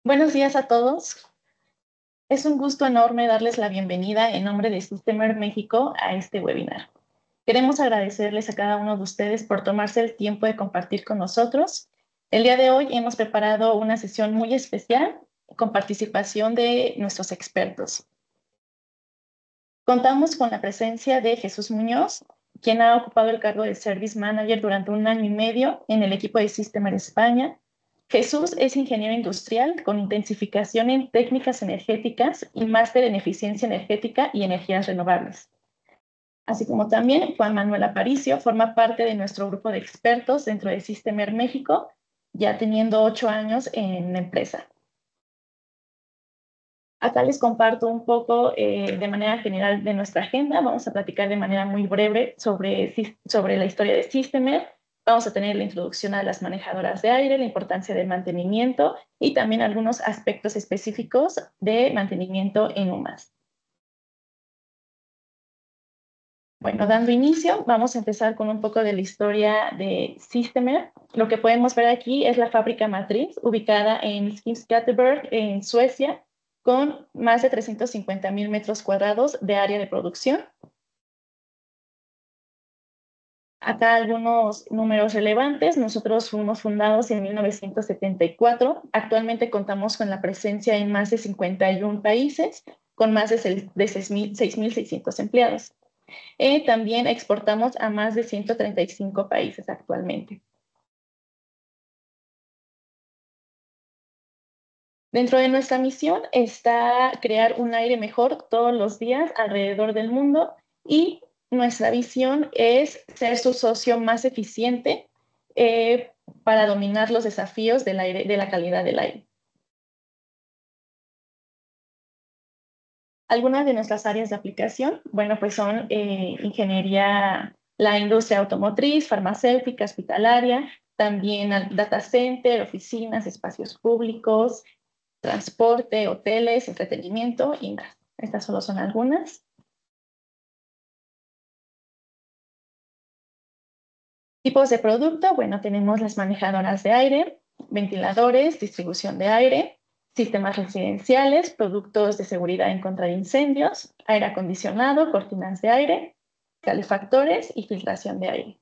Buenos días a todos. Es un gusto enorme darles la bienvenida en nombre de Systemer México a este webinar. Queremos agradecerles a cada uno de ustedes por tomarse el tiempo de compartir con nosotros. El día de hoy hemos preparado una sesión muy especial con participación de nuestros expertos. Contamos con la presencia de Jesús Muñoz, quien ha ocupado el cargo de Service Manager durante 1 año y medio en el equipo de Systemer España. Jesús es ingeniero industrial con intensificación en técnicas energéticas y máster en eficiencia energética y energías renovables. Así como también Juan Manuel Aparicio forma parte de nuestro grupo de expertos dentro de Systemer México, ya teniendo 8 años en la empresa. Acá les comparto un poco de manera general de nuestra agenda. Vamos a platicar de manera muy breve sobre la historia de Systemer. Vamos a tener la introducción a las manejadoras de aire, la importancia del mantenimiento y también algunos aspectos específicos de mantenimiento en UMAS. Bueno, dando inicio, vamos a empezar con un poco de la historia de Systemer. Lo que podemos ver aquí es la fábrica matriz ubicada en Skinnskatteberg, en Suecia, con más de 350,000 metros cuadrados de área de producción. Acá algunos números relevantes. Nosotros fuimos fundados en 1974. Actualmente contamos con la presencia en más de 51 países, con más de 6,600 empleados. También exportamos a más de 135 países actualmente. Dentro de nuestra misión está crear un aire mejor todos los días alrededor del mundo y nuestra visión es ser su socio más eficiente para dominar los desafíos del aire, de la calidad del aire. Algunas de nuestras áreas de aplicación, bueno, pues son ingeniería, la industria automotriz, farmacéutica, hospitalaria, también data center, oficinas, espacios públicos, transporte, hoteles, entretenimiento y más. Estas solo son algunas. Tipos de producto, bueno, tenemos las manejadoras de aire, ventiladores, distribución de aire, sistemas residenciales, productos de seguridad en contra de incendios, aire acondicionado, cortinas de aire, calefactores y filtración de aire.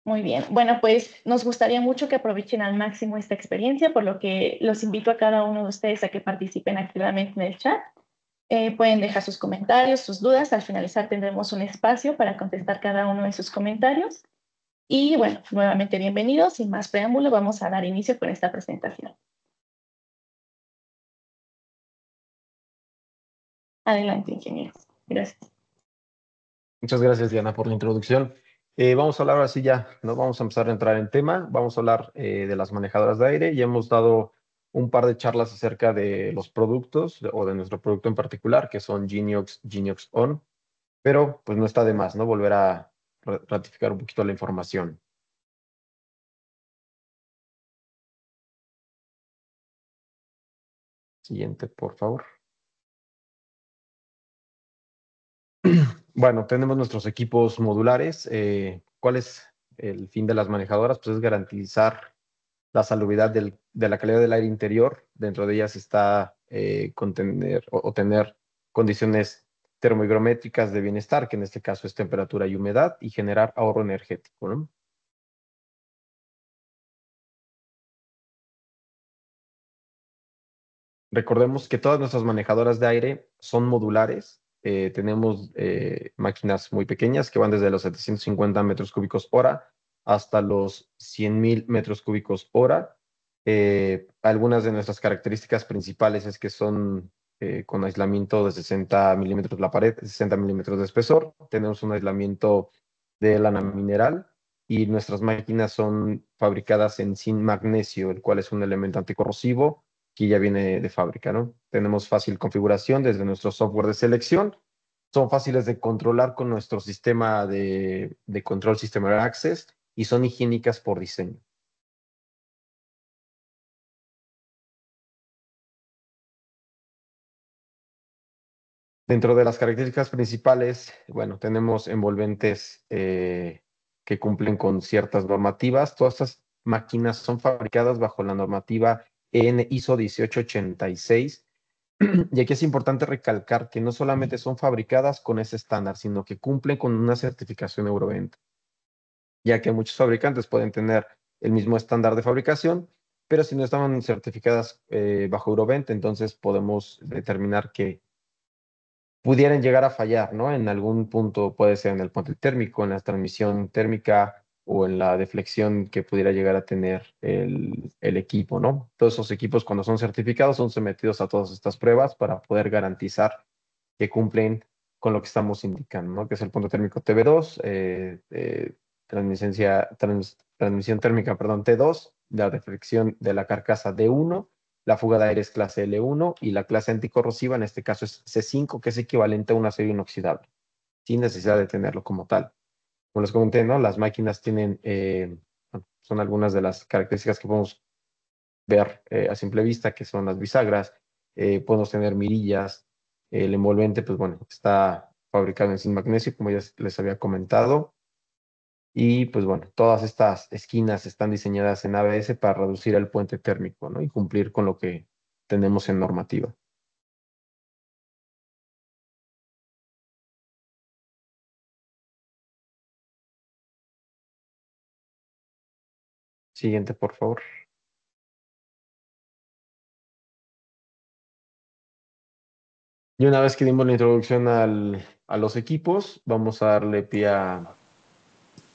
Muy bien. Bueno, pues nos gustaría mucho que aprovechen al máximo esta experiencia, por lo que los invito a cada uno de ustedes a que participen activamente en el chat. Pueden dejar sus comentarios, sus dudas. Al finalizar tendremos un espacio para contestar cada uno de sus comentarios. Y bueno, nuevamente bienvenidos. Sin más preámbulo, vamos a dar inicio con esta presentación. Adelante, ingenieros. Gracias. Muchas gracias, Diana, por la introducción. Vamos a hablar ahora sí ya, ¿no? Vamos a empezar a entrar en tema. Vamos a hablar de las manejadoras de aire. Ya hemos dado un par de charlas acerca de los productos o de nuestro producto en particular, que son Geniox, Geniox On, pero pues no está de más, ¿no? Volver a ratificar un poquito la información. Siguiente, por favor. Bueno, tenemos nuestros equipos modulares. ¿Cuál es el fin de las manejadoras? Pues es garantizar la salubridad de la calidad del aire interior. Dentro de ellas está contener o tener condiciones termohigrométricas de bienestar, que en este caso es temperatura y humedad, y generar ahorro energético, ¿no? Recordemos que todas nuestras manejadoras de aire son modulares. Tenemos máquinas muy pequeñas que van desde los 750 metros cúbicos hora hasta los 100,000 metros cúbicos hora. Algunas de nuestras características principales es que son con aislamiento de 60 milímetros la pared, 60 milímetros de espesor. Tenemos un aislamiento de lana mineral y nuestras máquinas son fabricadas en zinc magnesio, el cual es un elemento anticorrosivo que ya viene de fábrica, ¿no? Tenemos fácil configuración desde nuestro software de selección. Son fáciles de controlar con nuestro sistema de control System Access y son higiénicas por diseño. Dentro de las características principales, bueno, tenemos envolventes que cumplen con ciertas normativas. Todas estas máquinas son fabricadas bajo la normativa EN ISO 1886. Y aquí es importante recalcar que no solamente son fabricadas con ese estándar, sino que cumplen con una certificación Eurovent, ya que muchos fabricantes pueden tener el mismo estándar de fabricación, pero si no estaban certificadas bajo Eurovent, entonces podemos determinar que pudieran llegar a fallar, ¿no? En algún punto, puede ser en el puente térmico, en la transmisión térmica o en la deflexión que pudiera llegar a tener el equipo, ¿no? Todos esos equipos, cuando son certificados, son sometidos a todas estas pruebas para poder garantizar que cumplen con lo que estamos indicando, ¿no? Que es el punto térmico TV2, transmisión térmica, perdón, T2, la deflexión de la carcasa D1, la fuga de aire es clase L1 y la clase anticorrosiva en este caso es C5, que es equivalente a un acero inoxidable, sin necesidad de tenerlo como tal. Como les comenté, ¿no? Las máquinas tienen, son algunas de las características que podemos ver a simple vista, que son las bisagras, podemos tener mirillas, el envolvente, pues bueno, está fabricado en zinc magnesio, como ya les había comentado, y pues bueno, todas estas esquinas están diseñadas en ABS para reducir el puente térmico, ¿no? Y cumplir con lo que tenemos en normativa. Siguiente, por favor. Y una vez que dimos la introducción a los equipos, vamos a darle pie a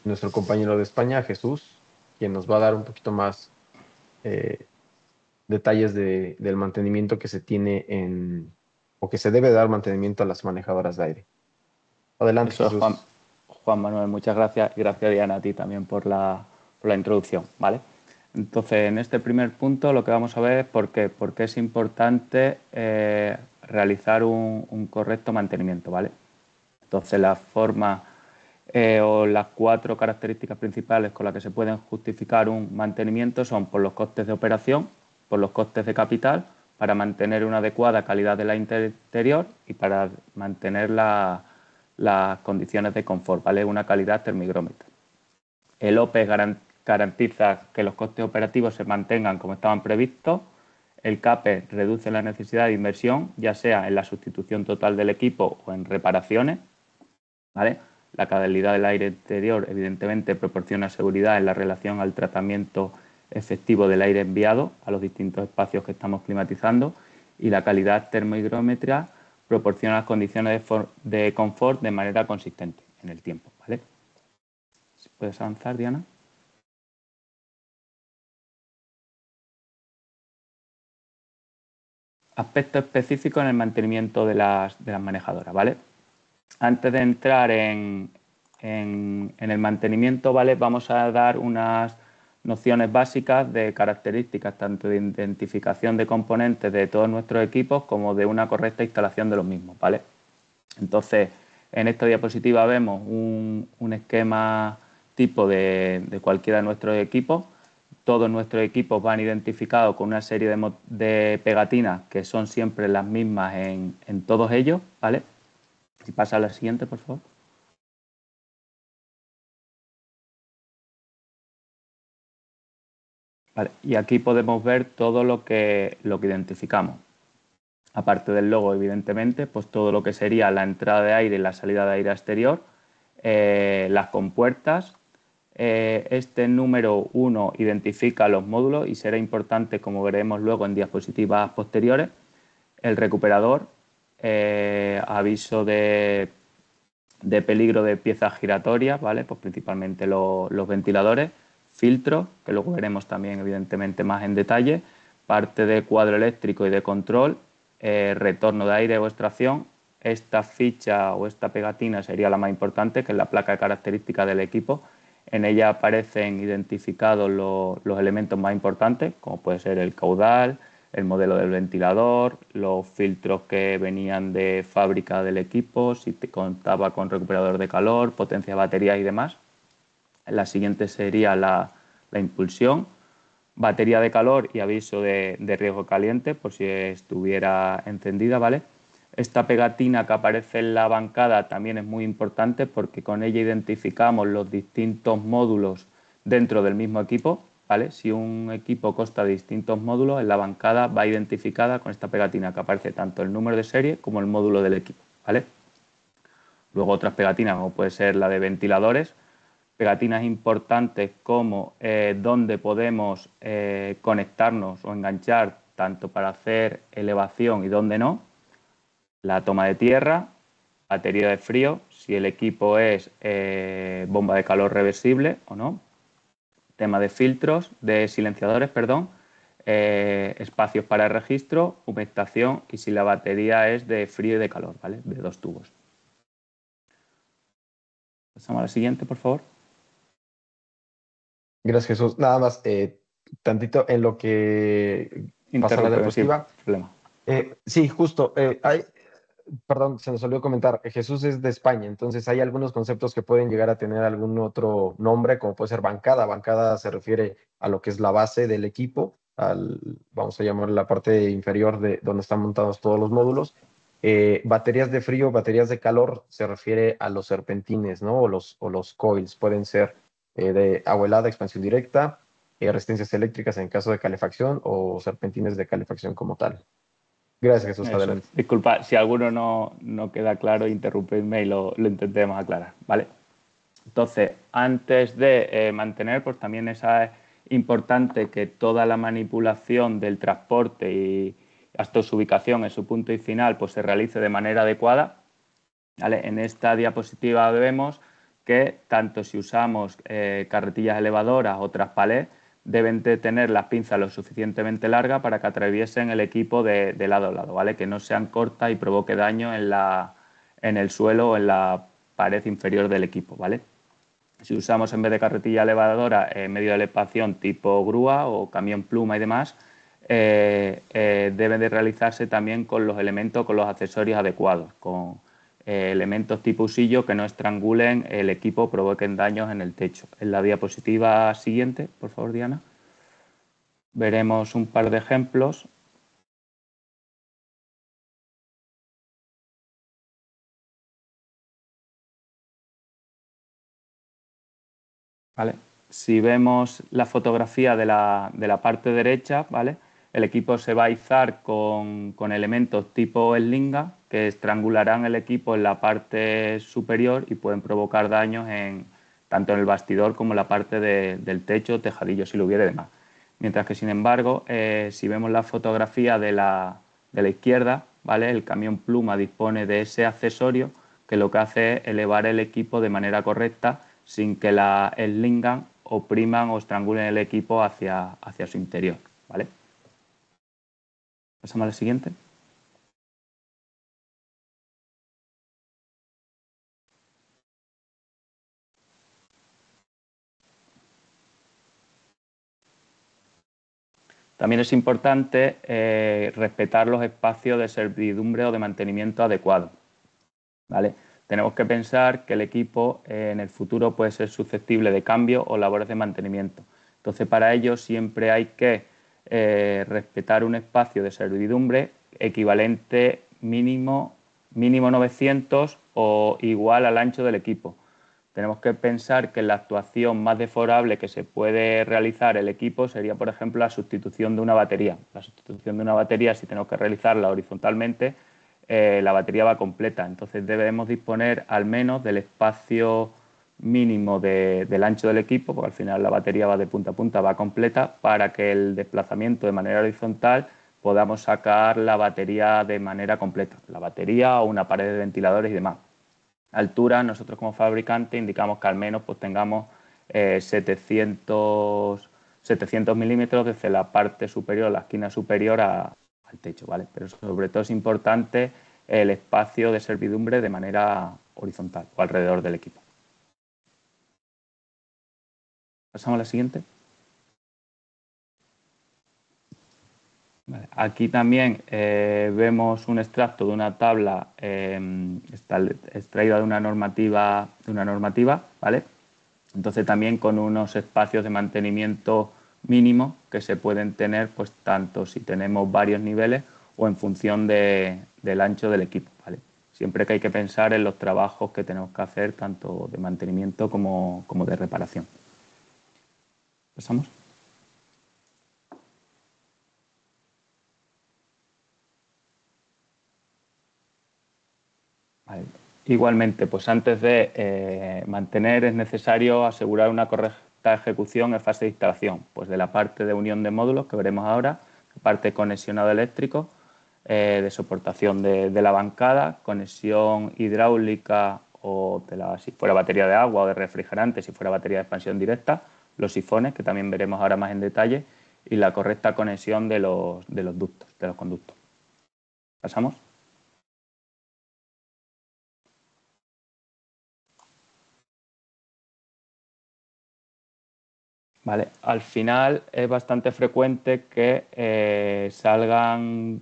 nuestro compañero de España, Jesús, quien nos va a dar un poquito más detalles del mantenimiento que se tiene o que se debe dar mantenimiento a las manejadoras de aire. Adelante, Eso es, Jesús. Juan Manuel, muchas gracias. Y gracias, Diana, a ti también por la introducción, ¿vale? Entonces, en este primer punto lo que vamos a ver es por qué es importante realizar un correcto mantenimiento, ¿vale? Entonces, la forma o las 4 características principales con las que se pueden justificar un mantenimiento son por los costes de operación, por los costes de capital, para mantener una adecuada calidad del aire interior y para mantener las condiciones de confort, ¿vale? Una calidad termigrómetra. El OPE garantiza que los costes operativos se mantengan como estaban previstos. El CAPE reduce la necesidad de inversión, ya sea en la sustitución total del equipo o en reparaciones, ¿vale? La calidad del aire interior, evidentemente, proporciona seguridad en la relación al tratamiento efectivo del aire enviado a los distintos espacios que estamos climatizando, y la calidad termohigrómetra proporciona las condiciones de confort de manera consistente en el tiempo, ¿vale? ¿Puedes avanzar, Diana? Aspectos específicos en el mantenimiento de las manejadoras, ¿vale? Antes de entrar en el mantenimiento, ¿vale? Vamos a dar unas nociones básicas de características tanto de identificación de componentes de todos nuestros equipos como de una correcta instalación de los mismos, ¿vale? Entonces, en esta diapositiva vemos un esquema tipo de cualquiera de nuestros equipos. Todos nuestros equipos van identificados con una serie de pegatinas que son siempre las mismas en todos ellos, ¿vale? Si pasa a la siguiente, por favor. Vale, y aquí podemos ver todo lo que identificamos. Aparte del logo, evidentemente, pues todo lo que sería la entrada de aire y la salida de aire exterior, las compuertas. Este número 1 identifica los módulos y será importante, como veremos luego en diapositivas posteriores. El recuperador, aviso de peligro de piezas giratorias, ¿vale? Pues principalmente los ventiladores, filtros, que luego veremos también evidentemente más en detalle, parte de cuadro eléctrico y de control, retorno de aire o extracción. Esta ficha o esta pegatina sería la más importante, que es la placa de características del equipo. En ella aparecen identificados los elementos más importantes, como puede ser el caudal, el modelo del ventilador, los filtros que venían de fábrica del equipo, si te contaba con recuperador de calor, potencia de batería y demás. La siguiente sería la impulsión, batería de calor y aviso de riesgo caliente, por si estuviera encendida, ¿vale? Esta pegatina que aparece en la bancada también es muy importante porque con ella identificamos los distintos módulos dentro del mismo equipo, ¿vale? Si un equipo consta de distintos módulos, en la bancada va identificada con esta pegatina que aparece tanto el número de serie como el módulo del equipo, ¿vale? Luego otras pegatinas, como puede ser la de ventiladores, pegatinas importantes como donde podemos conectarnos o enganchar tanto para hacer elevación y donde no, la toma de tierra, batería de frío, si el equipo es bomba de calor reversible o no, tema de filtros, de silenciadores, perdón, espacios para el registro, humectación y si la batería es de frío y de calor, ¿vale? De 2 tubos. Pasamos a la siguiente, por favor. Gracias, Jesús. Nada más, tantito en lo que pasa a la diapositiva. Problema. Sí, justo. Perdón, se nos olvidó comentar. Jesús es de España, entonces hay algunos conceptos que pueden llegar a tener algún otro nombre, como puede ser bancada. Bancada se refiere a lo que es la base del equipo, vamos a llamar la parte inferior de donde están montados todos los módulos. Baterías de frío, baterías de calor, se refiere a los serpentines, ¿no? O los coils. Pueden ser de agua helada, expansión directa, resistencias eléctricas en caso de calefacción o serpentines de calefacción como tal. Gracias, Jesús. Adelante. Disculpa, si alguno no queda claro, interrumpidme y lo intentemos aclarar, ¿vale? Entonces, antes de mantener, pues también es importante que toda la manipulación del transporte y hasta su ubicación en su punto y final pues se realice de manera adecuada, ¿vale? En esta diapositiva vemos que tanto si usamos carretillas elevadoras o traspalés, deben de tener las pinzas lo suficientemente largas para que atraviesen el equipo de lado a lado, ¿vale? Que no sean cortas y provoque daño en el suelo o en la pared inferior del equipo, ¿vale? Si usamos en vez de carretilla elevadora medio de elevación tipo grúa o camión pluma y demás, deben de realizarse también con los elementos, con los accesorios adecuados, con elementos tipo usillo que no estrangulen el equipo o provoquen daños en el techo. En la diapositiva siguiente, por favor, Diana, veremos un par de ejemplos. ¿Vale? Si vemos la fotografía de la parte derecha, ¿vale? El equipo se va a izar con elementos tipo eslinga que estrangularán el equipo en la parte superior y pueden provocar daños tanto en el bastidor como en la parte del techo, tejadillo si lo hubiera y demás. Mientras que, sin embargo, si vemos la fotografía de la izquierda, ¿vale? El camión pluma dispone de ese accesorio que lo que hace es elevar el equipo de manera correcta sin que la eslingan opriman o estrangulen el equipo hacia su interior, ¿vale? Pasamos a la siguiente. También es importante respetar los espacios de servidumbre o de mantenimiento adecuados, ¿vale? Tenemos que pensar que el equipo en el futuro puede ser susceptible de cambio o labores de mantenimiento. Entonces, para ello siempre hay que respetar un espacio de servidumbre equivalente mínimo 900 o igual al ancho del equipo. Tenemos que pensar que la actuación más desfavorable que se puede realizar el equipo sería, por ejemplo, la sustitución de una batería. La sustitución de una batería, si tenemos que realizarla horizontalmente, la batería va completa. Entonces debemos disponer al menos del espacio mínimo del ancho del equipo, porque al final la batería va de punta a punta, va completa, para que el desplazamiento de manera horizontal podamos sacar la batería de manera completa. La batería o una pared de ventiladores y demás. Altura, nosotros como fabricante indicamos que al menos pues tengamos 700 milímetros desde la parte superior, la esquina superior al techo, ¿vale? Pero sobre todo es importante el espacio de servidumbre de manera horizontal o alrededor del equipo. Pasamos a la siguiente. Vale. Aquí también vemos un extracto de una tabla extraída de una normativa, ¿vale? Entonces también con unos espacios de mantenimiento mínimo que se pueden tener, pues tanto si tenemos varios niveles o en función del ancho del equipo, ¿vale? Siempre que hay que pensar en los trabajos que tenemos que hacer, tanto de mantenimiento como de reparación. ¿Pasamos? Vale. Igualmente, pues antes de mantener es necesario asegurar una correcta ejecución en fase de instalación, pues de la parte de unión de módulos que veremos ahora, parte de conexionado eléctrico, de soportación de la bancada, conexión hidráulica o si fuera batería de agua o de refrigerante, si fuera batería de expansión directa, los sifones, que también veremos ahora más en detalle, y la correcta conexión de los ductos, de los conductos. ¿Pasamos? Vale. Al final es bastante frecuente que salgan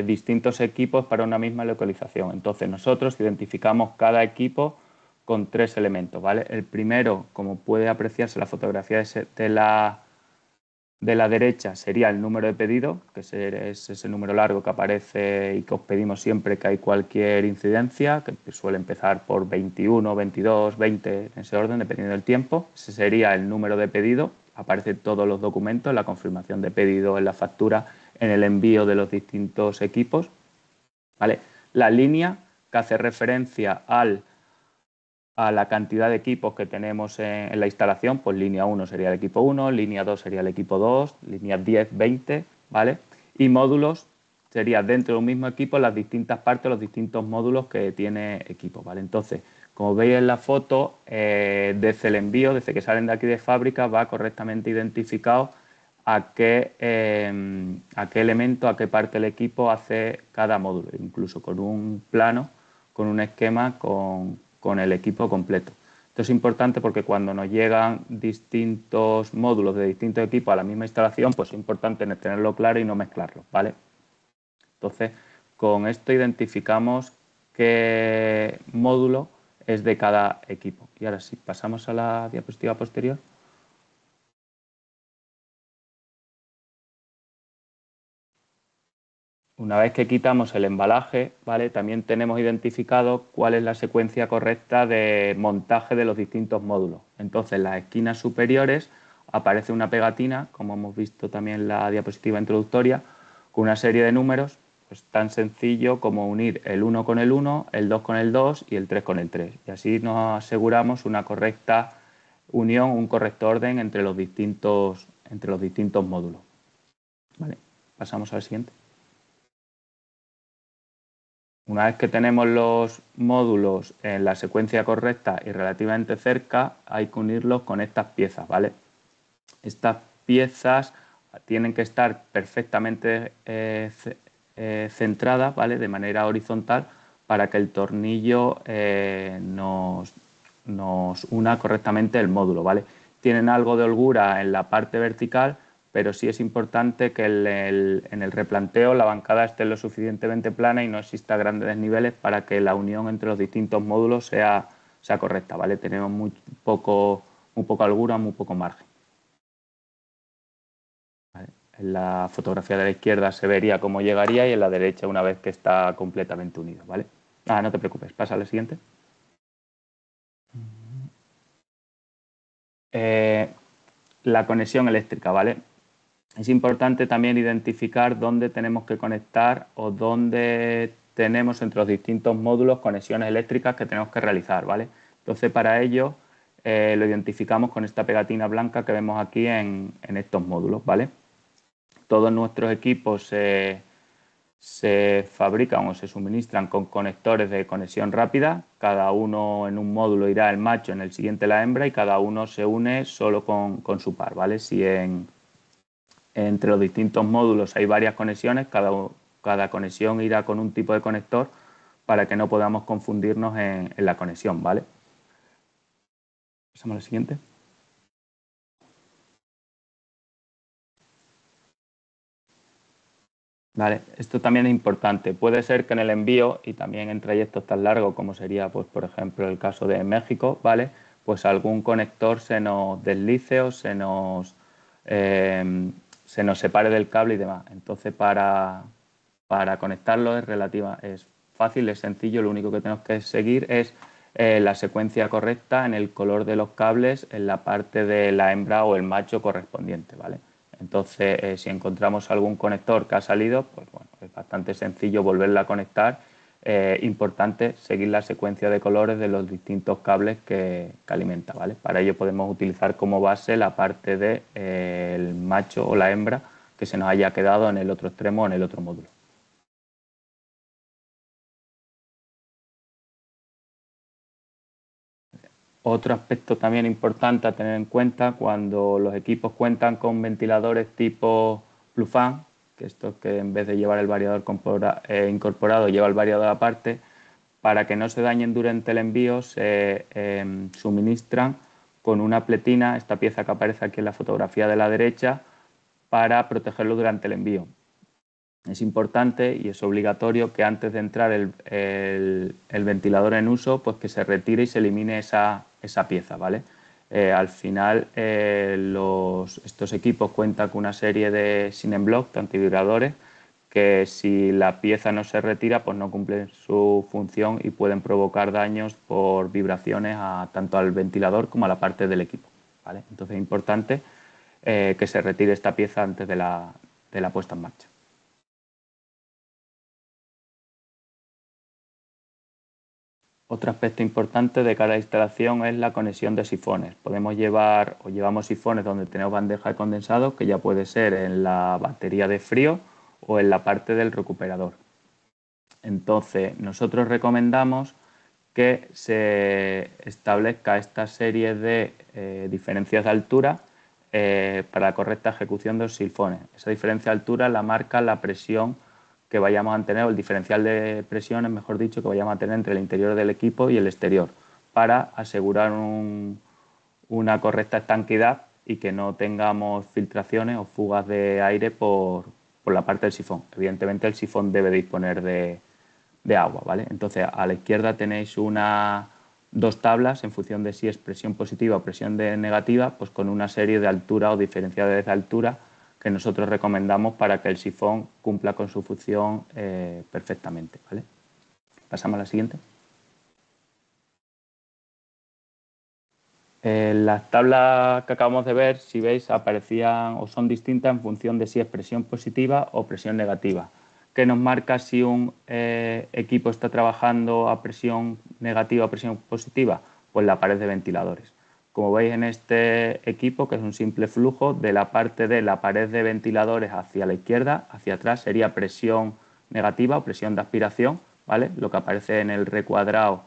distintos equipos para una misma localización. Entonces nosotros identificamos cada equipo con 3 elementos, ¿vale? El primero, como puede apreciarse en la fotografía de la derecha, sería el número de pedido, que es ese número largo que aparece y que os pedimos siempre que hay cualquier incidencia, que suele empezar por 21, 22, 20, en ese orden, dependiendo del tiempo. Ese sería el número de pedido. Aparecen todos los documentos, en la confirmación de pedido, en la factura, en el envío de los distintos equipos. ¿Vale? La línea que hace referencia a la cantidad de equipos que tenemos en la instalación, pues línea 1 sería el equipo 1, línea 2 sería el equipo 2, línea 10, 20, ¿vale? Y módulos sería dentro de un mismo equipo las distintas partes, los distintos módulos que tiene equipo, ¿vale? Entonces, como veis en la foto, desde el envío, desde que salen de aquí de fábrica, va correctamente identificado a qué elemento, a qué parte del equipo hace cada módulo, incluso con un plano, con un esquema, con el equipo completo. Esto es importante porque cuando nos llegan distintos módulos de distintos equipos a la misma instalación, pues es importante tenerlo claro y no mezclarlo, ¿vale? Entonces, con esto identificamos qué módulo es de cada equipo. Y ahora sí, pasamos a la diapositiva posterior. Una vez que quitamos el embalaje, ¿vale? También tenemos identificado cuál es la secuencia correcta de montaje de los distintos módulos. Entonces, en las esquinas superiores aparece una pegatina, como hemos visto también en la diapositiva introductoria, con una serie de números, pues tan sencillo como unir el 1 con el 1, el 2 con el 2 y el 3 con el 3. Y así nos aseguramos una correcta unión, un correcto orden entre los distintos módulos. ¿Vale? Pasamos al siguiente. Una vez que tenemos los módulos en la secuencia correcta y relativamente cerca, hay que unirlos con estas piezas, ¿vale? Estas piezas tienen que estar perfectamente centradas, ¿vale? De manera horizontal para que el tornillo nos una correctamente el módulo, ¿vale? Tienen algo de holgura en la parte vertical, pero sí es importante que en el replanteo la bancada esté lo suficientemente plana y no exista grandes desniveles para que la unión entre los distintos módulos sea correcta, ¿vale? Tenemos muy poco holgura, muy poco margen. ¿Vale? En la fotografía de la izquierda se vería cómo llegaría y en la derecha una vez que está completamente unido, ¿vale? No te preocupes, pasa al siguiente. La conexión eléctrica, ¿vale? Es importante también identificar dónde tenemos que conectar o dónde tenemos entre los distintos módulos conexiones eléctricas que tenemos que realizar, ¿vale? Entonces, para ello lo identificamos con esta pegatina blanca que vemos aquí en estos módulos, ¿vale? Todos nuestros equipos se fabrican o se suministran con conectores de conexión rápida. Cada uno en un módulo irá el macho, en el siguiente la hembra y cada uno se une solo con su par, ¿vale? Si entre los distintos módulos hay varias conexiones, cada conexión irá con un tipo de conector para que no podamos confundirnos en la conexión, ¿vale? Pasamos a la siguiente. Vale, esto también es importante. Puede ser que en el envío y también en trayectos tan largos como sería, pues, por ejemplo, el caso de México, ¿vale? Pues algún conector se nos deslice o se nos separe del cable y demás. Entonces, para conectarlo es fácil, es sencillo. Lo único que tenemos que seguir es la secuencia correcta en el color de los cables en la parte de la hembra o el macho correspondiente, ¿vale? Entonces, si encontramos algún conector que ha salido, pues bueno, es bastante sencillo volverla a conectar importante seguir la secuencia de colores de los distintos cables que alimenta, ¿vale? Para ello podemos utilizar como base la parte del macho o la hembra que se nos haya quedado en el otro extremo o en el otro módulo. Otro aspecto también importante a tener en cuenta cuando los equipos cuentan con ventiladores tipo Plufan, que esto es que en vez de llevar el variador incorporado lleva el variador aparte, para que no se dañen durante el envío se suministran con una pletina, esta pieza que aparece aquí en la fotografía de la derecha, para protegerlo durante el envío. Es importante y es obligatorio que antes de entrar el ventilador en uso, pues que se retire y se elimine esa pieza, ¿vale? Al final estos equipos cuentan con una serie de Synenblock, antivibradores, que si la pieza no se retira, pues no cumplen su función y pueden provocar daños por vibraciones tanto al ventilador como a la parte del equipo, ¿vale? Entonces es importante que se retire esta pieza antes de la puesta en marcha. Otro aspecto importante de cada instalación es la conexión de sifones. Podemos llevar o llevamos sifones donde tenemos bandeja de condensado, que ya puede ser en la batería de frío o en la parte del recuperador. Entonces, nosotros recomendamos que se establezca esta serie de diferencias de altura para la correcta ejecución de los sifones. Esa diferencia de altura la marca la presión que vayamos a tener, o el diferencial de presiones, mejor dicho, que vayamos a tener entre el interior del equipo y el exterior, para asegurar una correcta estanquidad y que no tengamos filtraciones o fugas de aire por la parte del sifón. Evidentemente el sifón debe disponer de agua, ¿vale? Entonces a la izquierda tenéis dos tablas en función de si es presión positiva o presión negativa, pues con una serie de altura o diferenciales de altura que nosotros recomendamos para que el sifón cumpla con su función perfectamente, ¿vale? Pasamos a la siguiente. Las tablas que acabamos de ver, si veis, aparecían o son distintas en función de si es presión positiva o presión negativa. ¿Qué nos marca si un equipo está trabajando a presión negativa o presión positiva? Pues la pared de ventiladores. Como veis en este equipo, que es un simple flujo, de la parte de la pared de ventiladores hacia la izquierda, hacia atrás, sería presión negativa o presión de aspiración, ¿vale? Lo que aparece en el recuadro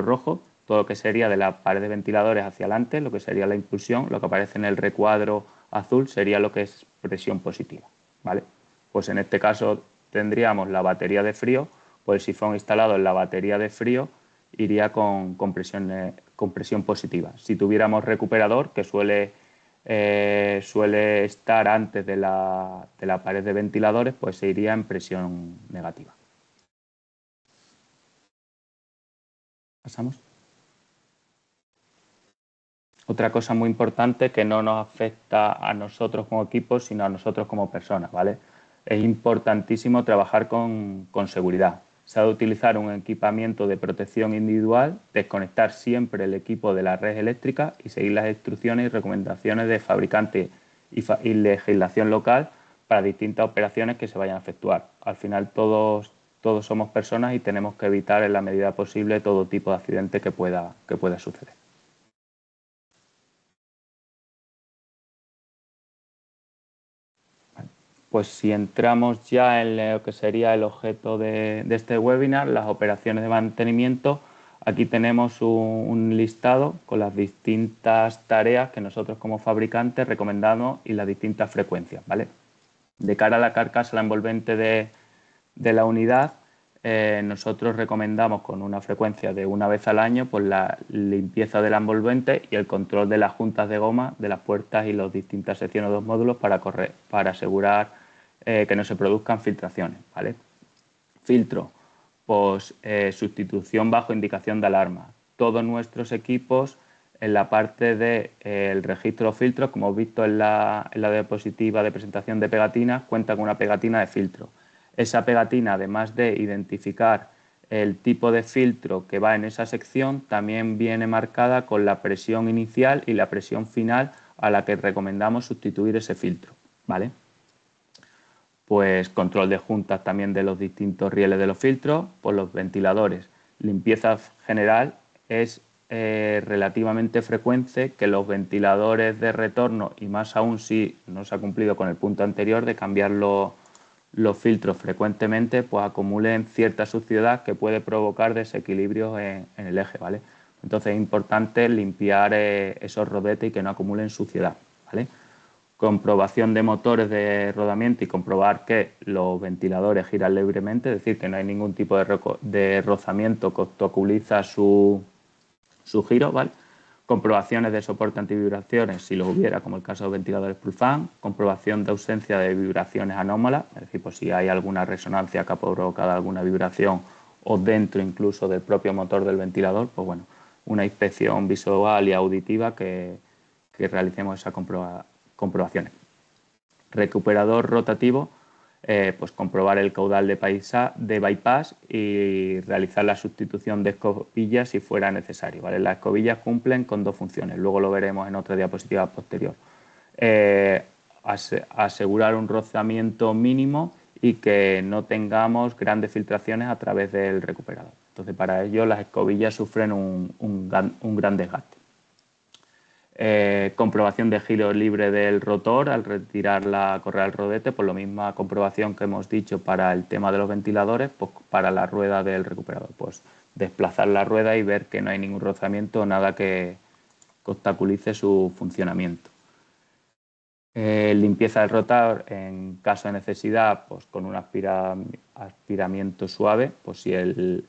rojo, todo lo que sería de la pared de ventiladores hacia adelante, lo que sería la impulsión, lo que aparece en el recuadro azul sería lo que es presión positiva, ¿vale? Pues en este caso tendríamos la batería de frío, pues el sifón instalado en la batería de frío iría con presión positiva. Si tuviéramos recuperador, que suele estar antes de la pared de ventiladores, pues se iría en presión negativa. Pasamos. Otra cosa muy importante que no nos afecta a nosotros como equipo, sino a nosotros como personas, ¿vale? Es importantísimo trabajar con seguridad. Se ha de utilizar un equipamiento de protección individual, desconectar siempre el equipo de la red eléctrica y seguir las instrucciones y recomendaciones de fabricante y legislación local para distintas operaciones que se vayan a efectuar. Al final todos somos personas y tenemos que evitar en la medida posible todo tipo de accidente que pueda suceder. Pues si entramos ya en lo que sería el objeto de este webinar, las operaciones de mantenimiento, aquí tenemos un listado con las distintas tareas que nosotros como fabricantes recomendamos y las distintas frecuencias, ¿vale? De cara a la carcasa, la envolvente de la unidad, nosotros recomendamos con una frecuencia de una vez al año pues la limpieza de la envolvente y el control de las juntas de goma de las puertas y las distintas secciones de los módulos para asegurar que no se produzcan filtraciones, ¿vale? Filtro, pues sustitución bajo indicación de alarma. Todos nuestros equipos en la parte del registro filtros, como hemos visto en la diapositiva de presentación de pegatinas, cuenta con una pegatina de filtro. Esa pegatina, además de identificar el tipo de filtro que va en esa sección, también viene marcada con la presión inicial y la presión final a la que recomendamos sustituir ese filtro, ¿vale? pues control de juntas también de los distintos rieles de los filtros, pues los ventiladores. Limpieza general es relativamente frecuente que los ventiladores de retorno, y más aún si no se ha cumplido con el punto anterior de cambiar los filtros frecuentemente, pues acumulen cierta suciedad que puede provocar desequilibrios en el eje, ¿vale? Entonces es importante limpiar esos rodetes y que no acumulen suciedad, ¿vale? Comprobación de motores de rodamiento y comprobar que los ventiladores giran libremente, es decir, que no hay ningún tipo de rozamiento que obstaculiza su giro, ¿vale? Comprobaciones de soporte antivibraciones, si los hubiera, como el caso de ventiladores Pulfan, comprobación de ausencia de vibraciones anómalas, es decir, pues si hay alguna resonancia que ha provocado alguna vibración o dentro incluso del propio motor del ventilador, pues bueno, una inspección visual y auditiva que realicemos esas comprobaciones. Recuperador rotativo, pues comprobar el caudal de bypass y realizar la sustitución de escobillas si fuera necesario, ¿vale? Las escobillas cumplen con dos funciones, luego lo veremos en otra diapositiva posterior. Asegurar un rozamiento mínimo y que no tengamos grandes filtraciones a través del recuperador. Entonces, para ello las escobillas sufren un gran desgaste. Comprobación de giro libre del rotor al retirar la correa del rodete, por la misma comprobación que hemos dicho para el tema de los ventiladores, pues para la rueda del recuperador, pues desplazar la rueda y ver que no hay ningún rozamiento o nada que obstaculice su funcionamiento. Limpieza del rotor en caso de necesidad, pues con un aspiramiento suave, pues si el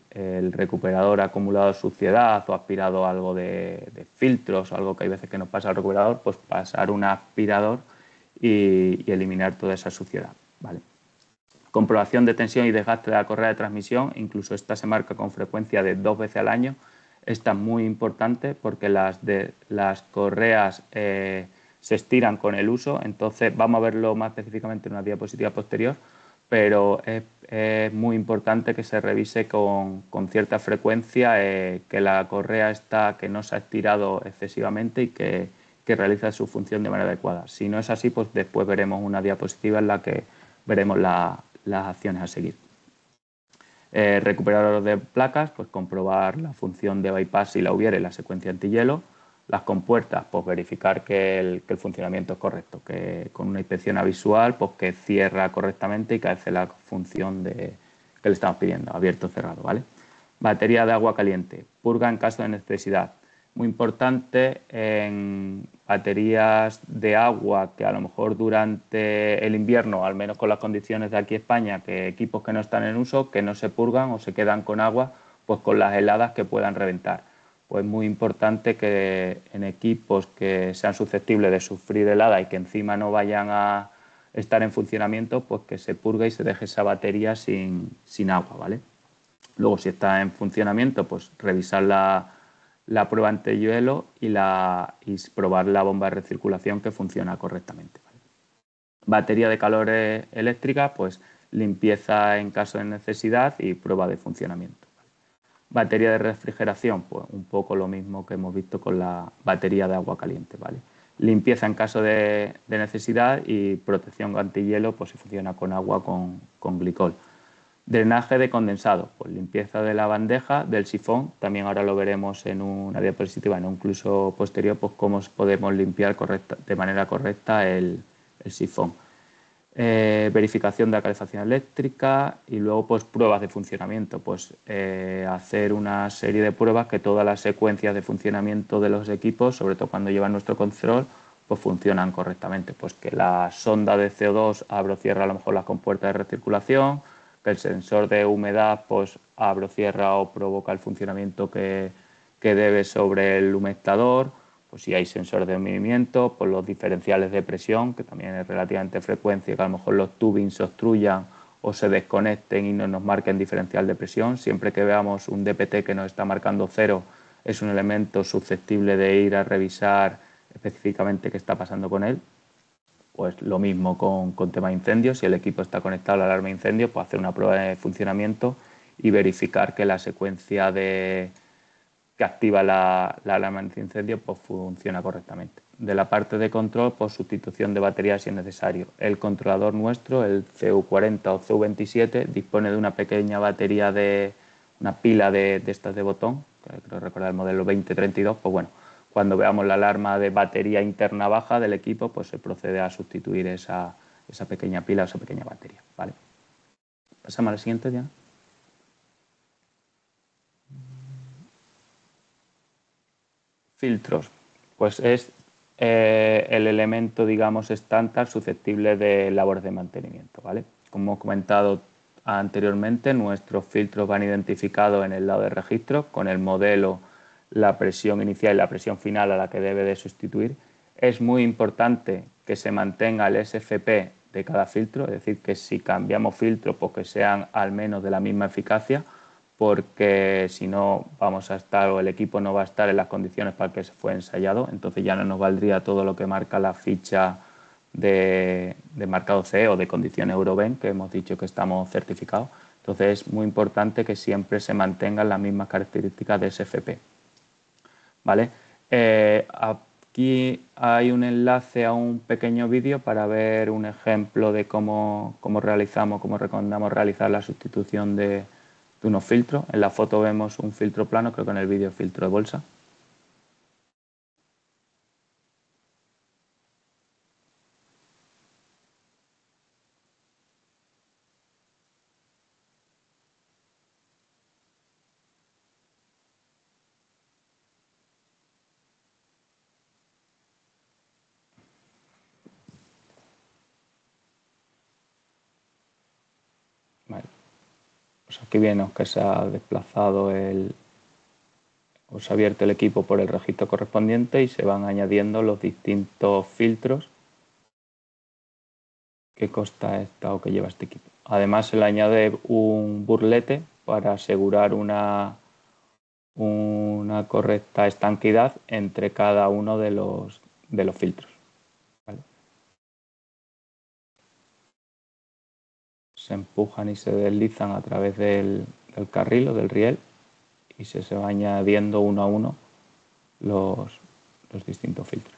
recuperador ha acumulado suciedad o ha aspirado algo de filtros o algo que hay veces que nos pasa al recuperador, pues pasar un aspirador y eliminar toda esa suciedad, ¿vale? Comprobación de tensión y desgaste de la correa de transmisión, incluso esta se marca con frecuencia de 2 veces al año. Esta es muy importante porque las correas se estiran con el uso, entonces vamos a verlo más específicamente en una diapositiva posterior, pero es muy importante que se revise con cierta frecuencia que la correa que no se ha estirado excesivamente y que realiza su función de manera adecuada. Si no es así, pues después veremos una diapositiva en la que veremos las acciones a seguir. Recuperador de placas, pues comprobar la función de bypass si la hubiera en la secuencia antihielo. Las compuertas, pues verificar que el funcionamiento es correcto, que con una inspección visual, pues que cierra correctamente y que hace la función que le estamos pidiendo, abierto o cerrado, ¿vale? Batería de agua caliente, purga en caso de necesidad. Muy importante en baterías de agua que a lo mejor durante el invierno, al menos con las condiciones de aquí en España, que equipos que no están en uso, que no se purgan o se quedan con agua, pues con las heladas que puedan reventar. Pues muy importante que en equipos que sean susceptibles de sufrir helada y que encima no vayan a estar en funcionamiento, pues que se purgue y se deje esa batería sin agua, ¿vale? Luego, si está en funcionamiento, pues revisar la prueba antihielo y probar la bomba de recirculación que funciona correctamente, ¿vale? Batería de calor eléctrica, pues limpieza en caso de necesidad y prueba de funcionamiento. Batería de refrigeración, pues un poco lo mismo que hemos visto con la batería de agua caliente, ¿vale? Limpieza en caso de necesidad y protección antihielo, pues si funciona con agua con glicol. Drenaje de condensado, pues limpieza de la bandeja, del sifón, también ahora lo veremos en una diapositiva, en un curso posterior, pues cómo podemos limpiar de manera correcta el sifón. Verificación de la calefacción eléctrica y luego pues pruebas de funcionamiento, pues hacer una serie de pruebas que todas las secuencias de funcionamiento de los equipos, sobre todo cuando llevan nuestro control, pues funcionan correctamente, pues que la sonda de CO2 abre o cierra a lo mejor las compuertas de recirculación, que el sensor de humedad pues abre o cierra o provoca el funcionamiento que debe sobre el humectador. Pues si hay sensores de movimiento, pues los diferenciales de presión, que también es relativamente frecuente, que a lo mejor los tubings se obstruyan o se desconecten y no nos marquen diferencial de presión. Siempre que veamos un DPT que nos está marcando 0, es un elemento susceptible de ir a revisar específicamente qué está pasando con él. Pues lo mismo con tema de incendios, si el equipo está conectado a la alarma de incendio, pues hacer una prueba de funcionamiento y verificar que la secuencia que activa la alarma de incendio pues funciona correctamente. de la parte de control por sustitución de batería si es necesario. El controlador nuestro, el CU40 o CU27, dispone de una pequeña batería una pila de estas de botón, creo recordar el modelo 2032, pues bueno, cuando veamos la alarma de batería interna baja del equipo, pues se procede a sustituir esa pequeña pila o esa pequeña batería, ¿vale? Pasamos a la siguiente, Diana. Filtros, pues es el elemento, digamos, estándar susceptible de labores de mantenimiento, ¿vale? Como he comentado anteriormente, nuestros filtros van identificados en el lado de registro con el modelo, la presión inicial y la presión final a la que debe de sustituir. Es muy importante que se mantenga el SFP de cada filtro, es decir, que si cambiamos filtros, pues que sean al menos de la misma eficacia, porque si no vamos a estar o el equipo no va a estar en las condiciones para que se fue ensayado, entonces ya no nos valdría todo lo que marca la ficha de marcado CE o de condiciones Euroben, que hemos dicho que estamos certificados. Entonces es muy importante que siempre se mantengan las mismas características de SFP. ¿Vale? Aquí hay un enlace a un pequeño vídeo para ver un ejemplo de cómo recomendamos realizar la sustitución de unos filtros. En la foto vemos un filtro plano, creo que en el vídeo filtro de bolsa. Vale. Pues aquí vemos que se ha desplazado o se ha abierto el equipo por el registro correspondiente y se van añadiendo los distintos filtros que consta o que lleva este equipo. Además se le añade un burlete para asegurar una correcta estanquidad entre cada uno de los filtros. ¿Vale? Se empujan y se deslizan a través del carril o del riel y se va añadiendo uno a uno los distintos filtros.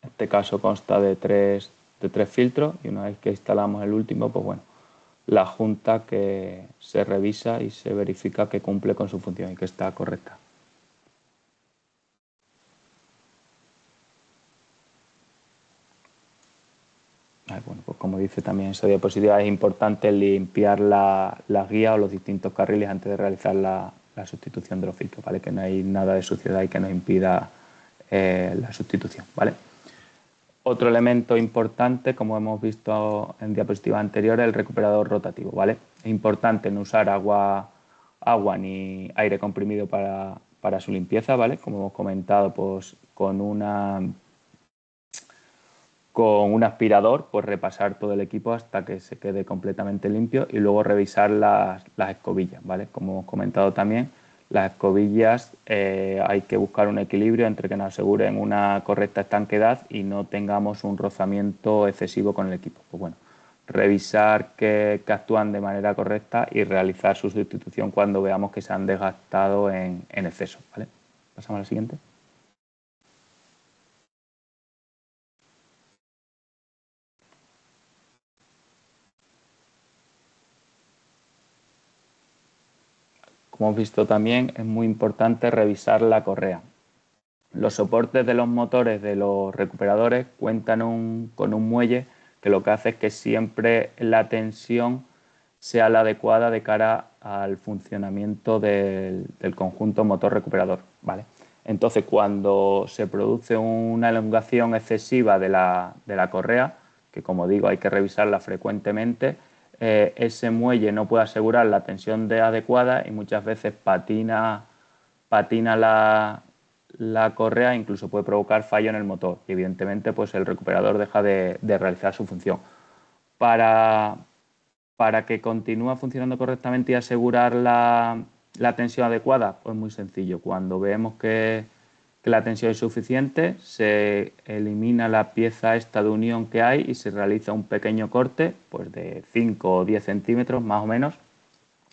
En este caso consta de tres filtros y una vez que instalamos el último, pues bueno, la junta que se revisa y se verifica que cumple con su función y que está correcta. Bueno, pues como dice también esa diapositiva, es importante limpiar las guías o los distintos carriles antes de realizar la sustitución de los filtros, ¿vale? Que no hay nada de suciedad y que nos impida la sustitución, ¿vale? Otro elemento importante, como hemos visto en diapositivas anteriores, el recuperador rotativo, ¿vale? Es importante no usar agua ni aire comprimido para su limpieza, ¿vale? Como hemos comentado, pues con un aspirador, pues repasar todo el equipo hasta que se quede completamente limpio y luego revisar las escobillas, ¿vale? Como hemos comentado también, las escobillas hay que buscar un equilibrio entre que nos aseguren una correcta estanquedad y no tengamos un rozamiento excesivo con el equipo. Pues bueno, revisar que actúan de manera correcta y realizar su sustitución cuando veamos que se han desgastado en exceso, ¿vale? Pasamos a la siguiente. Como hemos visto también, es muy importante revisar la correa. Los soportes de los motores de los recuperadores cuentan con un muelle que lo que hace es que siempre la tensión sea la adecuada de cara al funcionamiento del conjunto motor recuperador, ¿vale? Entonces, cuando se produce una elongación excesiva de la correa, que como digo hay que revisarla frecuentemente, ese muelle no puede asegurar la tensión adecuada y muchas veces patina la correa, incluso puede provocar fallo en el motor y evidentemente pues el recuperador deja de realizar su función. Para que continúe funcionando correctamente y asegurar la tensión adecuada, pues muy sencillo. Cuando vemos que que la tensión es suficiente, se elimina la pieza esta de unión que hay y se realiza un pequeño corte, pues de 5 o 10 centímetros más o menos.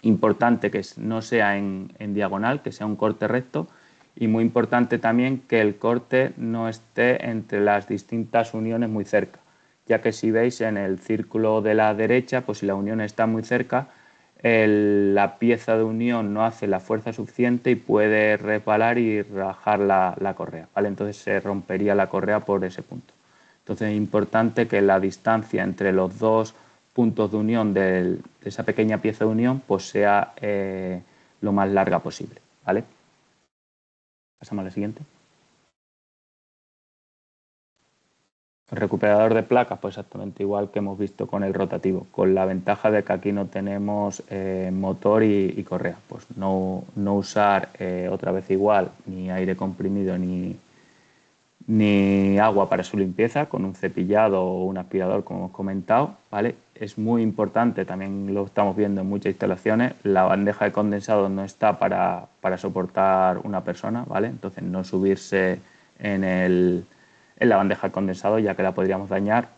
Importante que no sea en diagonal, que sea un corte recto, y muy importante también que el corte no esté entre las distintas uniones muy cerca, ya que si veis en el círculo de la derecha, pues si la unión está muy cerca, la pieza de unión no hace la fuerza suficiente y puede resbalar y rajar la correa, ¿vale? Entonces se rompería la correa por ese punto. Entonces es importante que la distancia entre los dos puntos de unión de esa pequeña pieza de unión pues sea lo más larga posible, ¿vale? Pasamos a la siguiente. El recuperador de placas, pues exactamente igual que hemos visto con el rotativo, con la ventaja de que aquí no tenemos motor y correa. Pues no usar otra vez igual ni aire comprimido ni agua para su limpieza con un cepillado o un aspirador, como hemos comentado, ¿vale? Es muy importante, también lo estamos viendo en muchas instalaciones, la bandeja de condensado no está para soportar una persona, ¿vale? Entonces no subirse en la bandeja de condensado, ya que la podríamos dañar.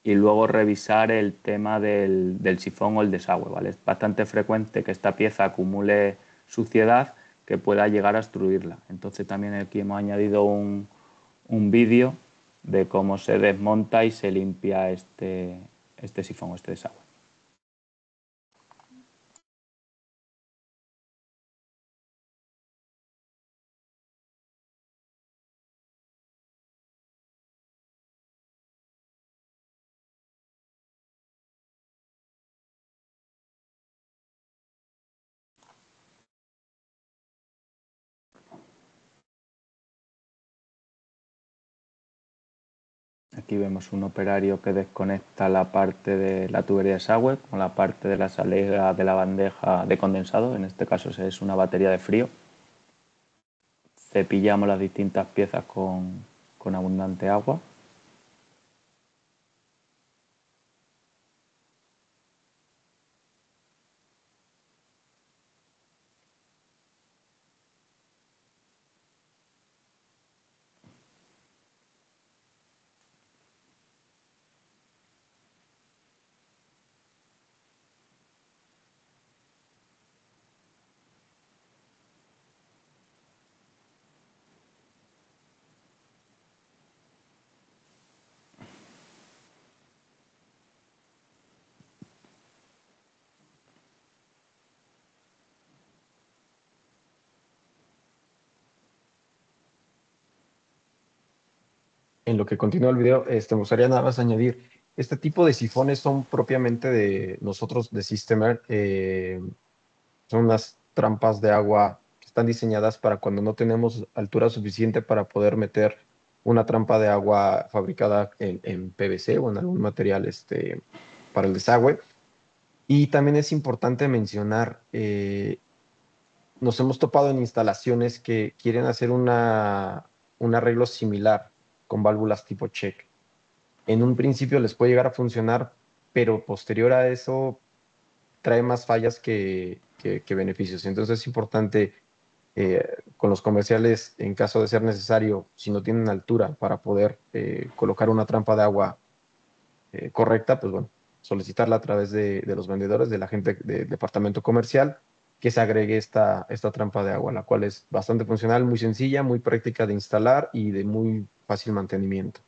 Y luego revisar el tema del sifón o el desagüe, ¿vale? Es bastante frecuente que esta pieza acumule suciedad que pueda llegar a obstruirla. Entonces también aquí hemos añadido un vídeo de cómo se desmonta y se limpia este sifón o este desagüe. Aquí vemos un operario que desconecta la parte de la tubería de desagüe con la parte de la salida de la bandeja de condensado. En este caso es una batería de frío. Cepillamos las distintas piezas con abundante agua. En lo que continúa el video, me gustaría nada más añadir, este tipo de sifones son propiamente de nosotros de Systemer, son unas trampas de agua que están diseñadas para cuando no tenemos altura suficiente para poder meter una trampa de agua fabricada en PVC o en algún material para el desagüe. Y también es importante mencionar, nos hemos topado en instalaciones que quieren hacer un arreglo similar con válvulas tipo check. En un principio les puede llegar a funcionar, pero posterior a eso trae más fallas que beneficios. Entonces es importante con los comerciales, en caso de ser necesario, si no tienen altura para poder colocar una trampa de agua correcta, pues bueno, solicitarla a través de los vendedores, de la gente del departamento comercial, que se agregue esta trampa de agua, la cual es bastante funcional, muy sencilla, muy práctica de instalar y de muy fácil mantenimiento.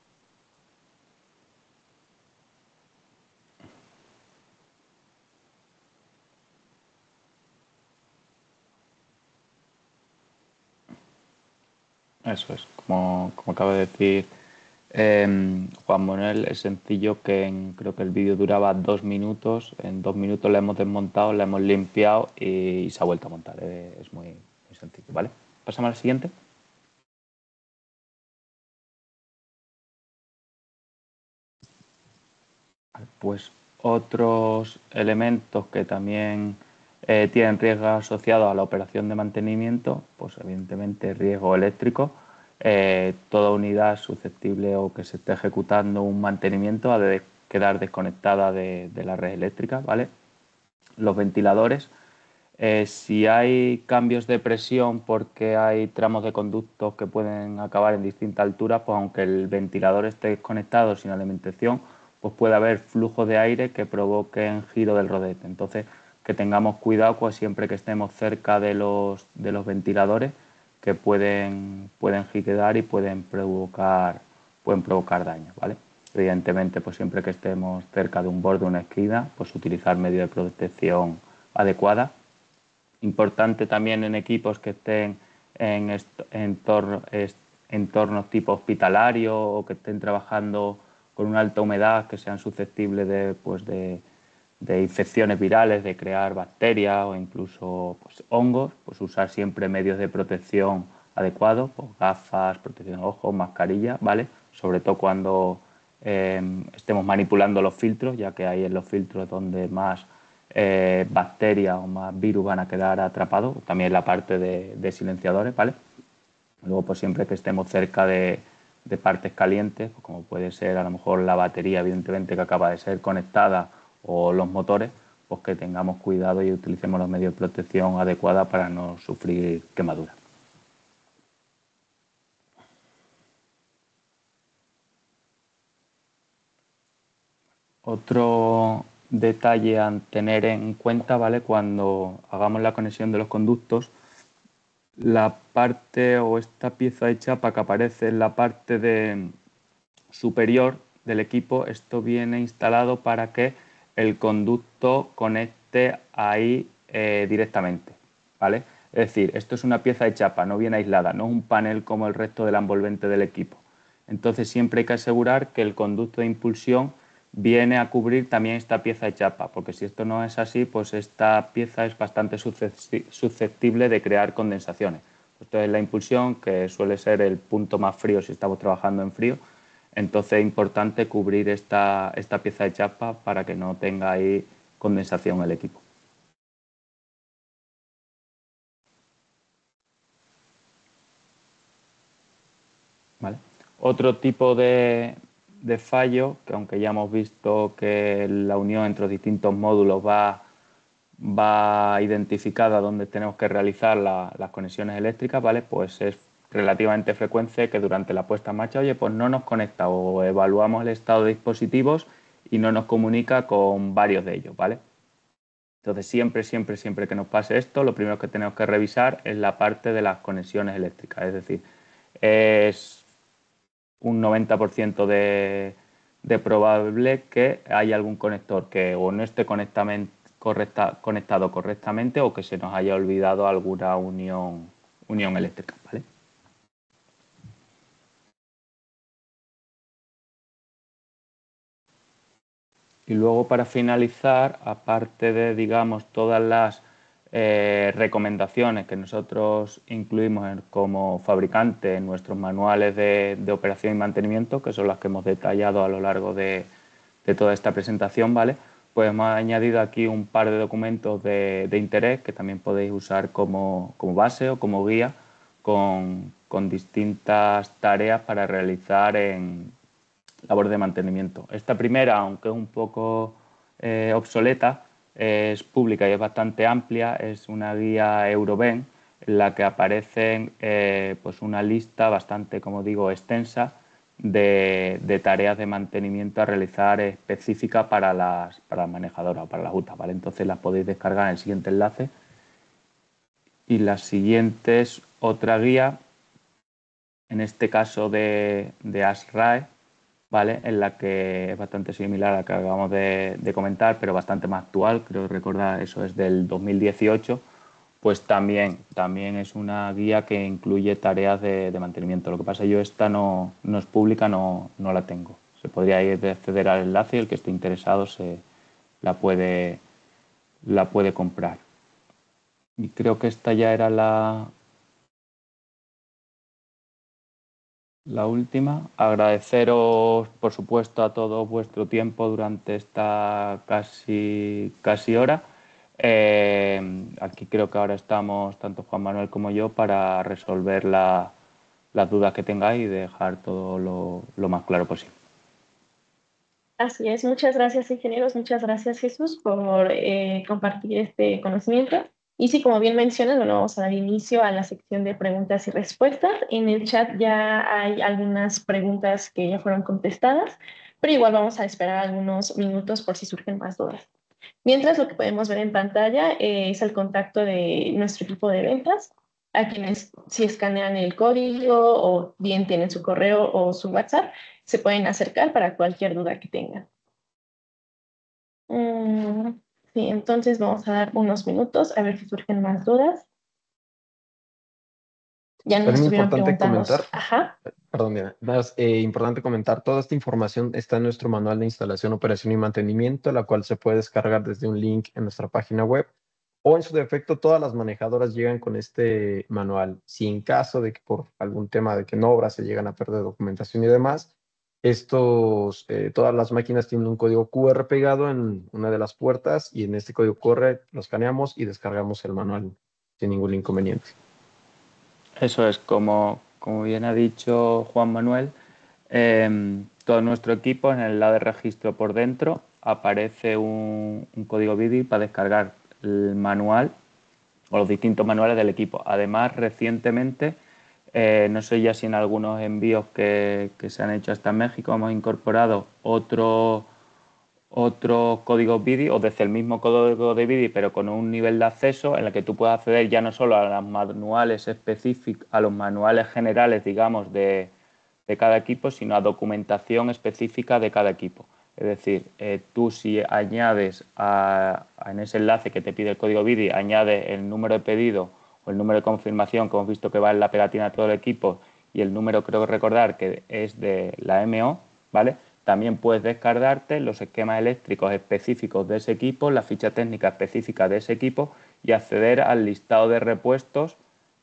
Eso es, como acaba de decir Juan Manuel, es sencillo que creo que el vídeo duraba 2 minutos. En 2 minutos la hemos desmontado, la hemos limpiado y se ha vuelto a montar. Es muy sencillo, ¿vale? Pasamos al siguiente. Pues otros elementos que también tienen riesgo asociado a la operación de mantenimiento, pues evidentemente riesgo eléctrico. Toda unidad susceptible o que se esté ejecutando un mantenimiento ha de quedar desconectada de la red eléctrica, ¿vale? Los ventiladores Si hay cambios de presión porque hay tramos de conductos que pueden acabar en distintas alturas, pues aunque el ventilador esté desconectado sin alimentación, pues puede haber flujos de aire que provoquen giro del rodete. Entonces, que tengamos cuidado pues, siempre que estemos cerca de los ventiladores que pueden girar y pueden provocar daño, ¿vale? Evidentemente, pues siempre que estemos cerca de un borde o una esquina, pues utilizar medios de protección adecuada. Importante también en equipos que estén en entornos tipo hospitalario o que estén trabajando con una alta humedad, que sean susceptibles de infecciones virales, de crear bacterias o incluso pues, hongos, pues usar siempre medios de protección adecuados, pues, gafas, protección de ojos, mascarilla, ¿vale? Sobre todo cuando estemos manipulando los filtros, ya que ahí en los filtros donde más bacterias o más virus van a quedar atrapados, también la parte de silenciadores, ¿vale? Luego, pues siempre que estemos cerca de partes calientes, pues, como puede ser a lo mejor la batería, evidentemente, que acaba de ser conectada, o los motores, pues que tengamos cuidado y utilicemos los medios de protección adecuados para no sufrir quemaduras. Otro detalle a tener en cuenta, ¿vale? Cuando hagamos la conexión de los conductos, la parte o esta pieza de chapa que aparece en la parte superior del equipo, esto viene instalado para que el conducto conecte ahí directamente, ¿vale? Es decir, esto es una pieza de chapa, no viene aislada, no es un panel como el resto de la envolvente del equipo. Entonces siempre hay que asegurar que el conducto de impulsión viene a cubrir también esta pieza de chapa, porque si esto no es así, pues esta pieza es bastante susceptible de crear condensaciones. Esto es la impulsión, que suele ser el punto más frío si estamos trabajando en frío. Entonces es importante cubrir esta pieza de chapa para que no tenga ahí condensación el equipo. ¿Vale? Otro tipo de fallo, que aunque ya hemos visto que la unión entre los distintos módulos va identificada donde tenemos que realizar las conexiones eléctricas, ¿vale? Pues es relativamente frecuente que durante la puesta en marcha, oye, pues no nos conecta o evaluamos el estado de dispositivos y no nos comunica con varios de ellos, ¿vale? Entonces, siempre que nos pase esto, lo primero que tenemos que revisar es la parte de las conexiones eléctricas. Es decir, es un 90% de probable que haya algún conector que o no esté conectado correctamente o que se nos haya olvidado alguna unión eléctrica, ¿vale? Y luego, para finalizar, aparte de, digamos, todas las recomendaciones que nosotros incluimos como fabricante en nuestros manuales de operación y mantenimiento, que son las que hemos detallado a lo largo de toda esta presentación, ¿vale? Pues hemos añadido aquí un par de documentos de interés que también podéis usar como base o como guía con distintas tareas para realizar en labor de mantenimiento. Esta primera, aunque es un poco obsoleta, es pública y es bastante amplia, es una guía Euroben en la que aparecen pues una lista bastante, como digo, extensa de tareas de mantenimiento a realizar específicas para las manejadoras o para las UTA, ¿vale? Entonces las podéis descargar en el siguiente enlace. Y la siguiente es otra guía, en este caso de ASRAE, ¿vale? En la que es bastante similar a la que acabamos de comentar, pero bastante más actual, creo recordar, eso es del 2018, pues también es una guía que incluye tareas de mantenimiento. Lo que pasa es que yo esta no es pública, no la tengo. Se podría ir de acceder al enlace y el que esté interesado la puede comprar. Y creo que esta ya era la última. Agradeceros, por supuesto, a todos vuestro tiempo durante esta casi hora. Aquí creo que ahora estamos, tanto Juan Manuel como yo, para resolver las dudas que tengáis y dejar todo lo más claro posible. Así es, muchas gracias ingenieros, muchas gracias Jesús por compartir este conocimiento Y sí, como bien mencionas, bueno, vamos a dar inicio a la sección de preguntas y respuestas. En el chat ya hay algunas preguntas que ya fueron contestadas, pero igual vamos a esperar algunos minutos por si surgen más dudas. Mientras, lo que podemos ver en pantalla es el contacto de nuestro equipo de ventas, a quienes si escanean el código o bien tienen su correo o su WhatsApp, se pueden acercar para cualquier duda que tengan. Sí, entonces vamos a dar unos minutos a ver si surgen más dudas. Ya nos También estuvieron importante preguntando. comentar, Ajá. perdón, Diana, importante comentar, toda esta información está en nuestro manual de instalación, operación y mantenimiento, la cual se puede descargar desde un link en nuestra página web, o en su defecto todas las manejadoras llegan con este manual. Si en caso de que por algún tema de que en obra se llegan a perder documentación y demás, todas las máquinas tienen un código QR pegado en una de las puertas y en este código QR lo escaneamos y descargamos el manual sin ningún inconveniente. Eso es, como bien ha dicho Juan Manuel, todo nuestro equipo en el lado de registro por dentro aparece un código BIDI para descargar el manual o los distintos manuales del equipo. Además, recientemente, no sé ya si en algunos envíos que se han hecho hasta México hemos incorporado otro código BIDI o desde el mismo código de BIDI, pero con un nivel de acceso en el que tú puedas acceder ya no solo a los manuales específicos, a los manuales generales, digamos, de cada equipo, sino a documentación específica de cada equipo. Es decir, tú si añades en ese enlace que te pide el código BIDI, añades el número de pedido o el número de confirmación que hemos visto que va en la pegatina de todo el equipo y el número, creo recordar, que es de la MO, ¿vale? También puedes descargarte los esquemas eléctricos específicos de ese equipo, la ficha técnica específica de ese equipo y acceder al listado de repuestos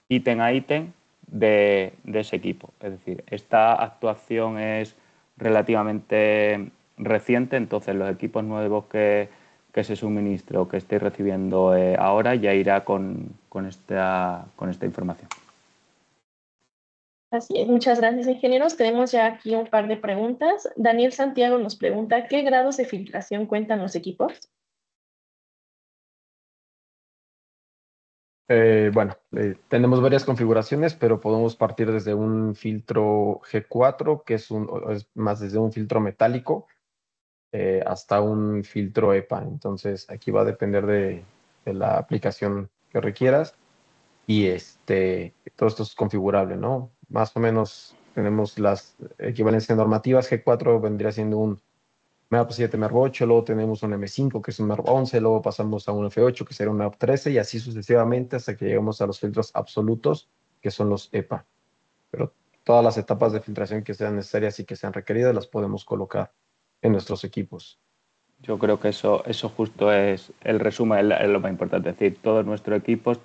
ítem a ítem de ese equipo. Es decir, esta actuación es relativamente reciente, entonces los equipos nuevos que se suministre o que estéis recibiendo ahora ya irá con esta información. Así es, muchas gracias, ingenieros. Tenemos ya aquí un par de preguntas. Daniel Santiago nos pregunta, ¿qué grados de filtración cuentan los equipos? Tenemos varias configuraciones, pero podemos partir desde un filtro G4, que es más desde un filtro metálico, hasta un filtro EPA. Entonces, aquí va a depender de la aplicación que requieras. Y todo esto es configurable, ¿no? Más o menos tenemos las equivalencias normativas. G4 vendría siendo un MERP 7, MERP 8, luego tenemos un M5 que es un MERP 11, luego pasamos a un F8 que sería un MERP 13 y así sucesivamente hasta que lleguemos a los filtros absolutos que son los EPA. Pero todas las etapas de filtración que sean necesarias y que sean requeridas las podemos colocar en nuestros equipos. Yo creo que eso justo es el resumen, es lo más importante. Es decir, todos nuestros equipos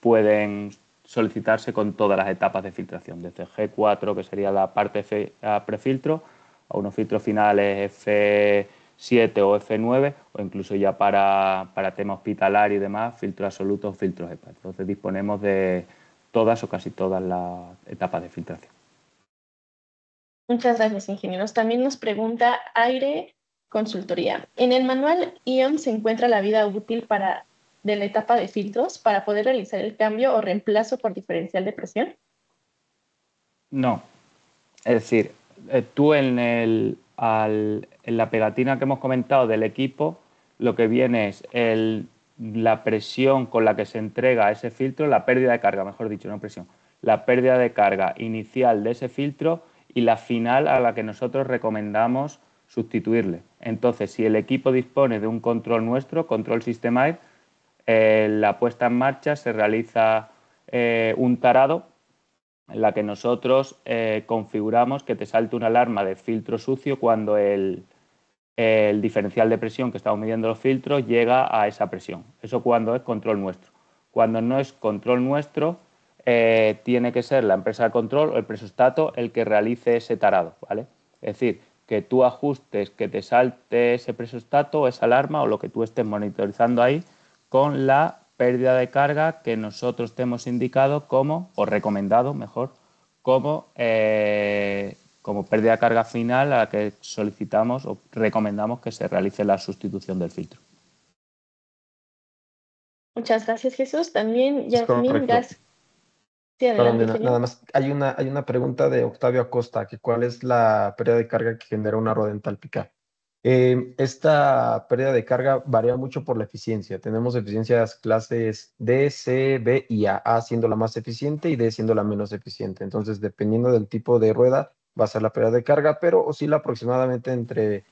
pueden solicitarse con todas las etapas de filtración, desde G4, que sería la parte prefiltro, a unos filtros finales F7 o F9, o incluso ya para tema hospitalario y demás, filtros absolutos o filtros EPA. Entonces disponemos de todas o casi todas las etapas de filtración. Muchas gracias, ingenieros. También nos pregunta Aire Consultoría. En el manual ION se encuentra la vida útil de la etapa de filtros para poder realizar el cambio o reemplazo por diferencial de presión. No, es decir, tú en la pegatina que hemos comentado del equipo, lo que viene es la presión con la que se entrega ese filtro, la pérdida de carga, mejor dicho, no presión, la pérdida de carga inicial de ese filtro y la final a la que nosotros recomendamos sustituirle. Entonces, si el equipo dispone de un control nuestro, control System-Aid, la puesta en marcha se realiza un tarado en la que nosotros configuramos que te salte una alarma de filtro sucio cuando el diferencial de presión que estamos midiendo los filtros llega a esa presión. Eso cuando es control nuestro. Cuando no es control nuestro, tiene que ser la empresa de control o el presostato el que realice ese tarado, ¿vale? Es decir, que tú ajustes que te salte ese presostato o esa alarma o lo que tú estés monitorizando ahí con la pérdida de carga que nosotros te hemos indicado como, o recomendado mejor, como pérdida de carga final a la que solicitamos o recomendamos que se realice la sustitución del filtro. Muchas gracias, Jesús. También Es Yasmín correcto. Gas. Sí, Perdón, adelante, nada ingeniero. más. Hay una pregunta de Octavio Acosta, que cuál es la pérdida de carga que genera una rueda entálpica. Esta pérdida de carga varía mucho por la eficiencia. Tenemos eficiencias clases D, C, B y A siendo la más eficiente y D siendo la menos eficiente. Entonces, dependiendo del tipo de rueda, va a ser la pérdida de carga, pero oscila aproximadamente entre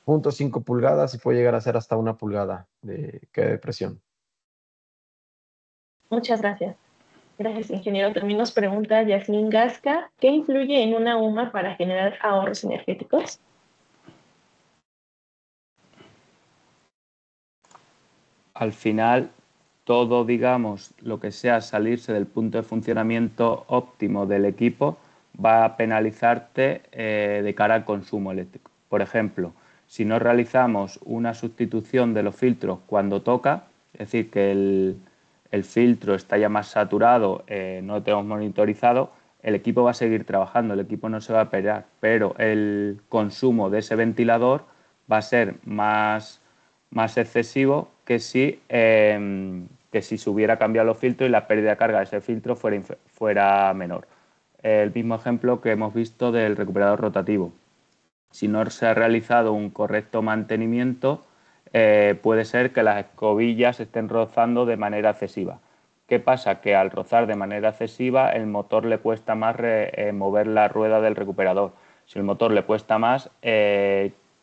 0,5 pulgadas y puede llegar a ser hasta 1 pulgada de presión. Muchas gracias. Gracias, ingeniero. También nos pregunta Yasmín Gasca, ¿qué influye en una UMA para generar ahorros energéticos? Al final, todo, digamos, lo que sea salirse del punto de funcionamiento óptimo del equipo va a penalizarte de cara al consumo eléctrico. Por ejemplo, si no realizamos una sustitución de los filtros cuando toca, es decir, que el filtro está ya más saturado, no lo tenemos monitorizado, el equipo va a seguir trabajando, el equipo no se va a pelear, pero el consumo de ese ventilador va a ser más excesivo que si se hubiera cambiado los filtros y la pérdida de carga de ese filtro fuera menor. El mismo ejemplo que hemos visto del recuperador rotativo. Si no se ha realizado un correcto mantenimiento, puede ser que las escobillas estén rozando de manera excesiva. ¿Qué pasa? Que al rozar de manera excesiva, el motor le cuesta más mover la rueda del recuperador. Si el motor le cuesta más,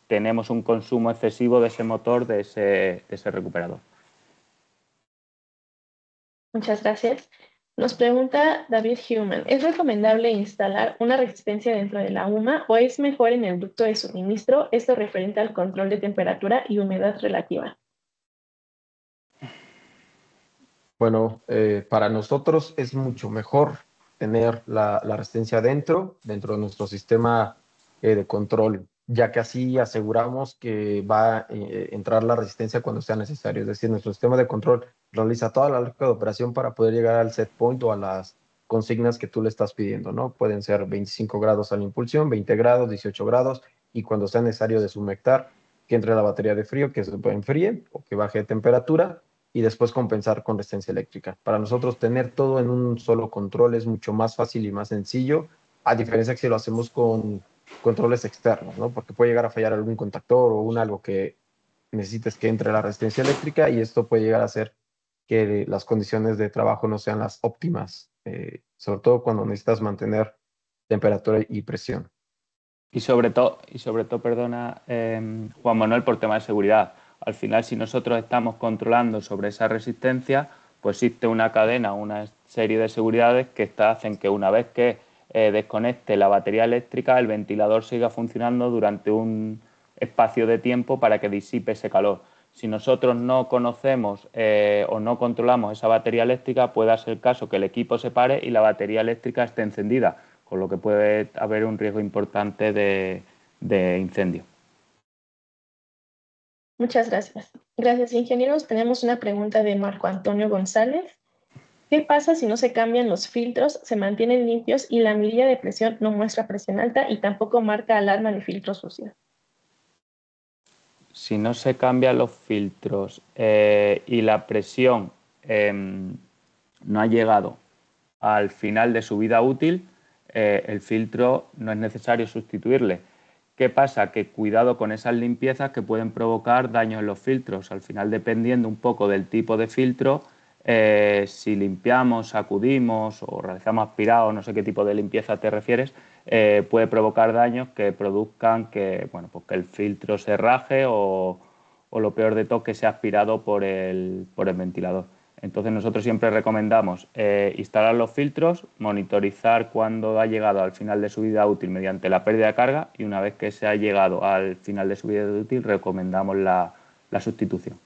tenemos un consumo excesivo de ese motor, de ese recuperador. Muchas gracias. Nos pregunta David Human, ¿es recomendable instalar una resistencia dentro de la UMA o es mejor en el ducto de suministro? Esto referente al control de temperatura y humedad relativa. Bueno, para nosotros es mucho mejor tener la resistencia dentro de nuestro sistema de control, ya que así aseguramos que va a entrar la resistencia cuando sea necesario. Es decir, nuestro sistema de control realiza toda la lógica de operación para poder llegar al set point o a las consignas que tú le estás pidiendo, ¿no? Pueden ser 25 grados a la impulsión, 20 grados, 18 grados, y cuando sea necesario deshumectar, que entre la batería de frío, que se enfríe o que baje de temperatura y después compensar con resistencia eléctrica. Para nosotros tener todo en un solo control es mucho más fácil y más sencillo, a diferencia que si lo hacemos con controles externos, ¿no? Porque puede llegar a fallar algún contactor o algo que necesites que entre la resistencia eléctrica y esto puede llegar a hacer que las condiciones de trabajo no sean las óptimas, sobre todo cuando necesitas mantener temperatura y presión. Y sobre todo, perdona, Juan Manuel, por tema de seguridad. Al final, si nosotros estamos controlando sobre esa resistencia, pues existe una cadena, una serie de seguridades que hacen que una vez que desconecte la batería eléctrica, el ventilador siga funcionando durante un espacio de tiempo para que disipe ese calor. Si nosotros no conocemos o no controlamos esa batería eléctrica, puede ser el caso que el equipo se pare y la batería eléctrica esté encendida, con lo que puede haber un riesgo importante de incendio. Muchas gracias. Gracias, ingenieros. Tenemos una pregunta de Marco Antonio González. ¿Qué pasa si no se cambian los filtros, se mantienen limpios y la mirilla de presión no muestra presión alta y tampoco marca alarma de filtro sucio? Si no se cambian los filtros y la presión no ha llegado al final de su vida útil, el filtro no es necesario sustituirle. ¿Qué pasa? Que cuidado con esas limpiezas que pueden provocar daños en los filtros. Al final, dependiendo un poco del tipo de filtro, si limpiamos, sacudimos o realizamos aspirado, no sé qué tipo de limpieza te refieres, puede provocar daños que produzcan que, bueno, pues que el filtro se raje o lo peor de todo, que sea aspirado por el ventilador. Entonces nosotros siempre recomendamos instalar los filtros, monitorizar cuando ha llegado al final de su vida útil mediante la pérdida de carga y una vez que se ha llegado al final de su vida útil recomendamos la sustitución.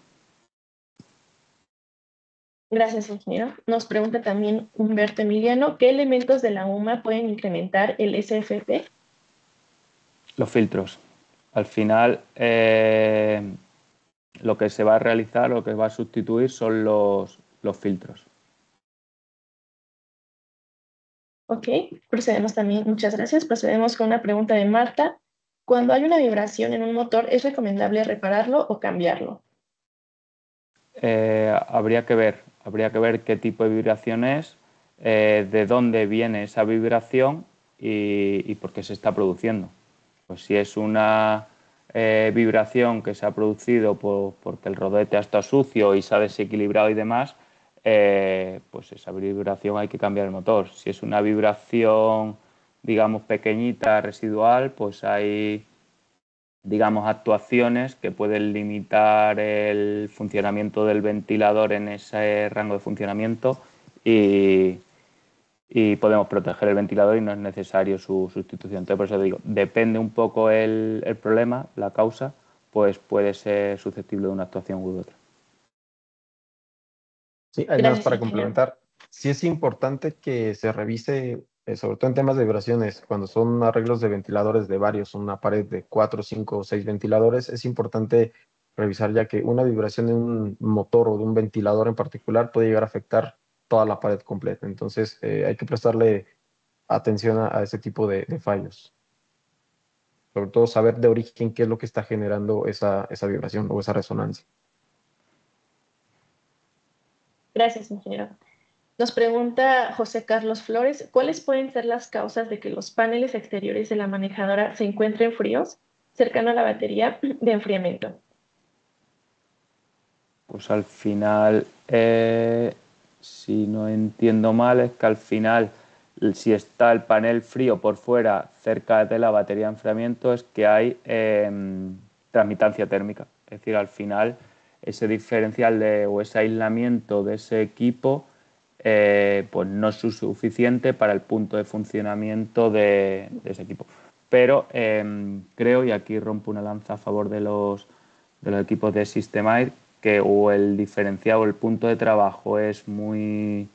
Gracias, ingeniero. Nos pregunta también Humberto Emiliano, ¿qué elementos de la UMA pueden incrementar el SFP? Los filtros. Al final lo que se va a realizar, lo que va a sustituir son los filtros. Ok, procedemos también, muchas gracias. Procedemos con una pregunta de Marta. Cuando hay una vibración en un motor, ¿es recomendable repararlo o cambiarlo? Habría que ver qué tipo de vibración es, de dónde viene esa vibración y por qué se está produciendo. Pues si es una vibración que se ha producido porque el rodete ha estado sucio y se ha desequilibrado y demás, pues esa vibración hay que cambiar el motor. Si es una vibración, digamos, pequeñita, residual, pues hay, digamos, actuaciones que pueden limitar el funcionamiento del ventilador en ese rango de funcionamiento y podemos proteger el ventilador y no es necesario su sustitución. Entonces, por eso digo, depende un poco el problema, la causa, pues puede ser susceptible de una actuación u otra. Sí, hay nada más Gracias, para ingeniero. complementar. Sí es importante que se revise, sobre todo en temas de vibraciones, cuando son arreglos de ventiladores de varios, una pared de 4, 5 o 6 ventiladores, es importante revisar ya que una vibración de un motor o de un ventilador en particular puede llegar a afectar toda la pared completa. Entonces, hay que prestarle atención a ese tipo de fallos. Sobre todo saber de origen qué es lo que está generando esa vibración o esa resonancia. Gracias, ingeniero. Nos pregunta José Carlos Flores, ¿cuáles pueden ser las causas de que los paneles exteriores de la manejadora se encuentren fríos cercano a la batería de enfriamiento? Pues al final, si no entiendo mal, es que al final, si está el panel frío por fuera cerca de la batería de enfriamiento, es que hay transmitancia térmica. Es decir, al final, ese diferencial o ese aislamiento de ese equipo pues no es suficiente para el punto de funcionamiento de ese equipo. Pero creo, y aquí rompo una lanza a favor de los equipos de Systemair, que o el diferencial o el punto de trabajo es muy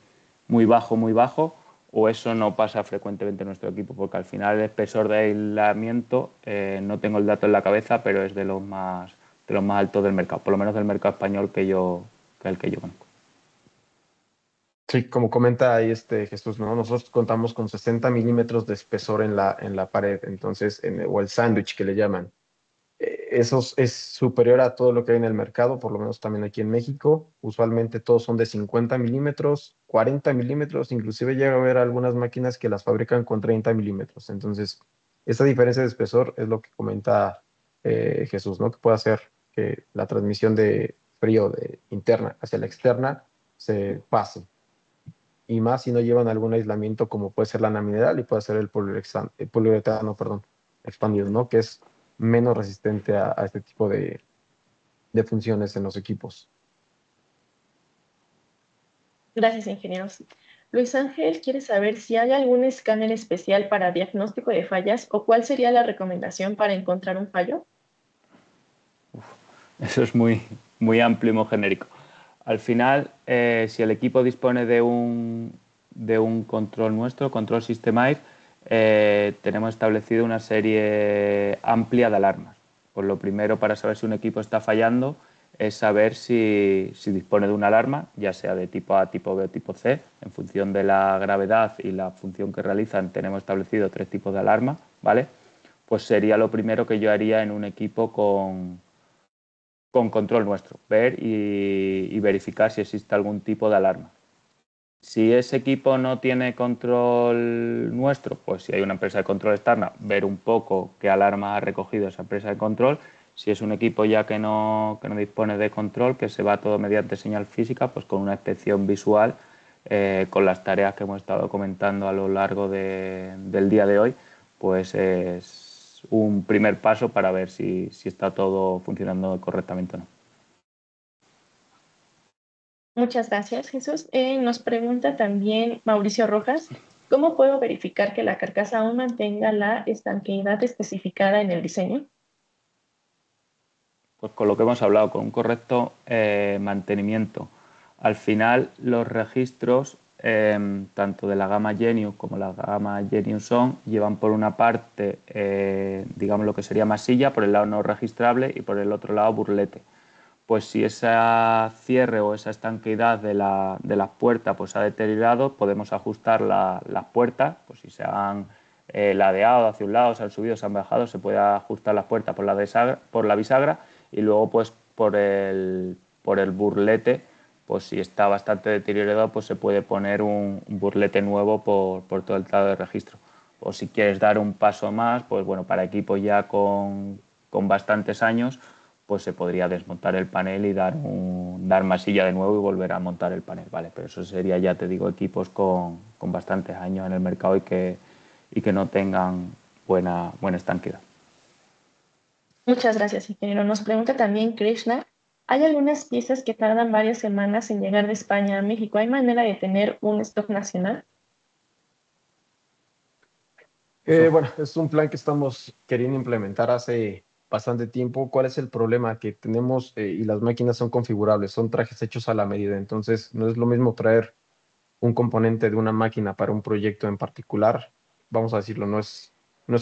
bajo, o eso no pasa frecuentemente en nuestro equipo, porque al final el espesor de aislamiento, no tengo el dato en la cabeza, pero es de los más altos del mercado, por lo menos del mercado español que el que yo conozco. Sí, como comenta ahí Jesús, ¿no? Nosotros contamos con 60 milímetros de espesor en la pared, entonces, o el sándwich que le llaman. Eso es superior a todo lo que hay en el mercado, por lo menos también aquí en México. Usualmente todos son de 50 milímetros, 40 milímetros, inclusive llega a haber algunas máquinas que las fabrican con 30 milímetros. Entonces, esa diferencia de espesor es lo que comenta Jesús, ¿no? Que puede hacer que la transmisión de frío de interna hacia la externa se pase. Y más si no llevan algún aislamiento como puede ser lana mineral y puede ser el poliuretano, perdón, expandido, ¿no? Que es menos resistente a este tipo de funciones en los equipos. Gracias, ingenieros. Luis Ángel quiere saber si hay algún escáner especial para diagnóstico de fallas o cuál sería la recomendación para encontrar un fallo. Eso es muy amplio y muy genérico. Al final, si el equipo dispone de un control nuestro, control Systemair, tenemos establecido una serie amplia de alarmas. Pues lo primero para saber si un equipo está fallando es saber si dispone de una alarma, ya sea de tipo A, tipo B o tipo C. En función de la gravedad y la función que realizan, tenemos establecido 3 tipos de alarma, ¿vale? Pues sería lo primero que yo haría en un equipo con control nuestro, ver y verificar si existe algún tipo de alarma. Si ese equipo no tiene control nuestro, pues si hay una empresa de control externa, ver un poco qué alarma ha recogido esa empresa de control. Si es un equipo ya que no dispone de control, que se va todo mediante señal física, pues con una inspección visual, con las tareas que hemos estado comentando a lo largo del día de hoy, pues es un primer paso para ver si está todo funcionando correctamente o no. Muchas gracias, Jesús. Nos pregunta también Mauricio Rojas, ¿cómo puedo verificar que la carcasa aún mantenga la estanqueidad especificada en el diseño? Pues con lo que hemos hablado, con un correcto mantenimiento. Al final, los registros, tanto de la gama Genius como la gama Genius On, llevan por una parte, digamos, lo que sería masilla, por el lado no registrable, y por el otro lado burlete. Pues si ese cierre o esa estanqueidad de las puertas pues, ha deteriorado, podemos ajustar las puertas, pues si se han ladeado hacia un lado, se han subido, se han bajado, se puede ajustar las puertas por la bisagra y luego pues por el por el burlete, pues si está bastante deteriorado, pues se puede poner un burlete nuevo por todo el traslado de registro. O si quieres dar un paso más, pues bueno, para equipos ya con bastantes años, pues se podría desmontar el panel y dar masilla de nuevo y volver a montar el panel, ¿vale? Pero eso sería, ya te digo, equipos con bastantes años en el mercado y que no tengan buena estanqueidad. Muchas gracias, ingeniero. Nos pregunta también Krishna, ¿hay algunas piezas que tardan varias semanas en llegar de España a México? ¿Hay manera de tener un stock nacional? Bueno, es un plan que estamos queriendo implementar hace bastante tiempo. ¿Cuál es el problema? Que tenemos, y las máquinas son configurables, son trajes hechos a la medida. Entonces, no es lo mismo traer un componente de una máquina para un proyecto en particular. Vamos a decirlo, no es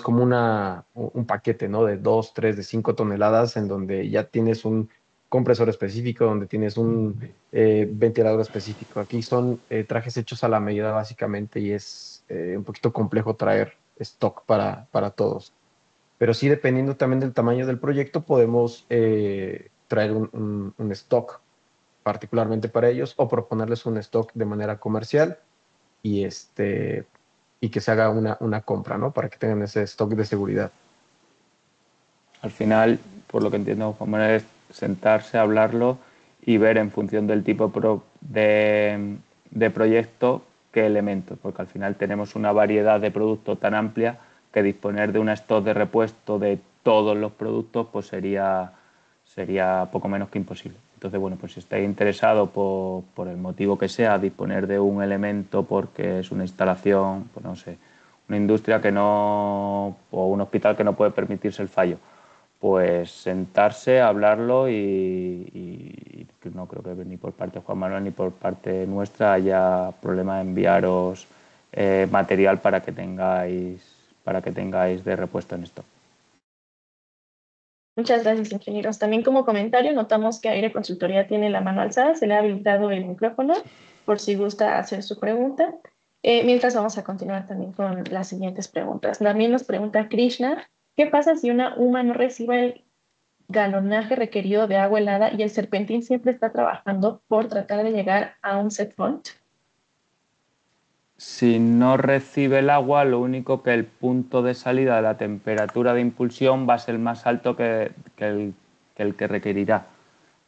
como un paquete, ¿no? De 2, 3, de 5 toneladas, en donde ya tienes un compresor específico, donde tienes un ventilador específico. Aquí son trajes hechos a la medida, básicamente, y es un poquito complejo traer stock para todos. Pero sí, dependiendo también del tamaño del proyecto, podemos traer un stock particularmente para ellos o proponerles un stock de manera comercial y, y que se haga una compra, ¿no? Para que tengan ese stock de seguridad. Al final, por lo que entiendo, Juan Manuel, es sentarse, hablarlo y ver en función del tipo de proyecto qué elementos, porque al final tenemos una variedad de productos tan amplia que disponer de un stock de repuesto de todos los productos pues sería poco menos que imposible. Entonces, bueno, pues si estáis interesados por el motivo que sea, disponer de un elemento porque es una instalación, pues no sé, una industria que no, o un hospital que no puede permitirse el fallo, pues sentarse, hablarlo y no creo que ni por parte de Juan Manuel ni por parte nuestra haya problema de enviaros material para que tengáis de repuesto en esto. Muchas gracias, ingenieros. También como comentario, notamos que Aire Consultoría tiene la mano alzada, se le ha habilitado el micrófono por si gusta hacer su pregunta. Mientras vamos a continuar también con las siguientes preguntas. También nos pregunta Krishna, ¿qué pasa si una UMA no recibe el galonaje requerido de agua helada y el serpentín siempre está trabajando por tratar de llegar a un set point? Si no recibe el agua, lo único que el punto de salida de la temperatura de impulsión va a ser más alto que el que requerirá.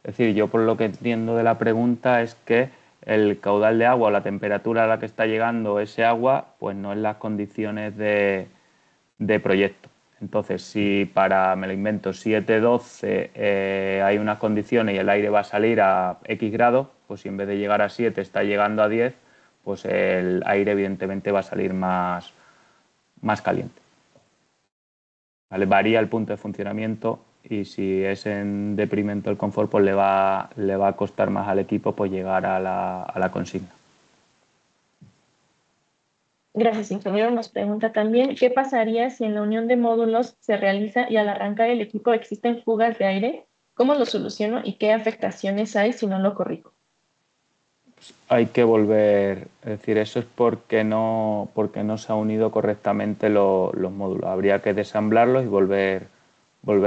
Es decir, yo por lo que entiendo de la pregunta es que el caudal de agua o la temperatura a la que está llegando ese agua, pues no es las condiciones de proyecto. Entonces, si para, me lo invento, 7-12 hay unas condiciones y el aire va a salir a X grados, pues si en vez de llegar a 7 está llegando a 10, pues el aire evidentemente va a salir más caliente. ¿Vale? Varía el punto de funcionamiento y si es en deprimento el confort, pues le va a costar más al equipo pues llegar a la consigna. Gracias, ingeniero. Nos pregunta también, ¿qué pasaría si en la unión de módulos se realiza y al arrancar el equipo existen fugas de aire? ¿Cómo lo soluciono y qué afectaciones hay si no lo corrijo? Hay que volver, es decir, eso es porque no se han unido correctamente los módulos. Habría que desamblarlos y volver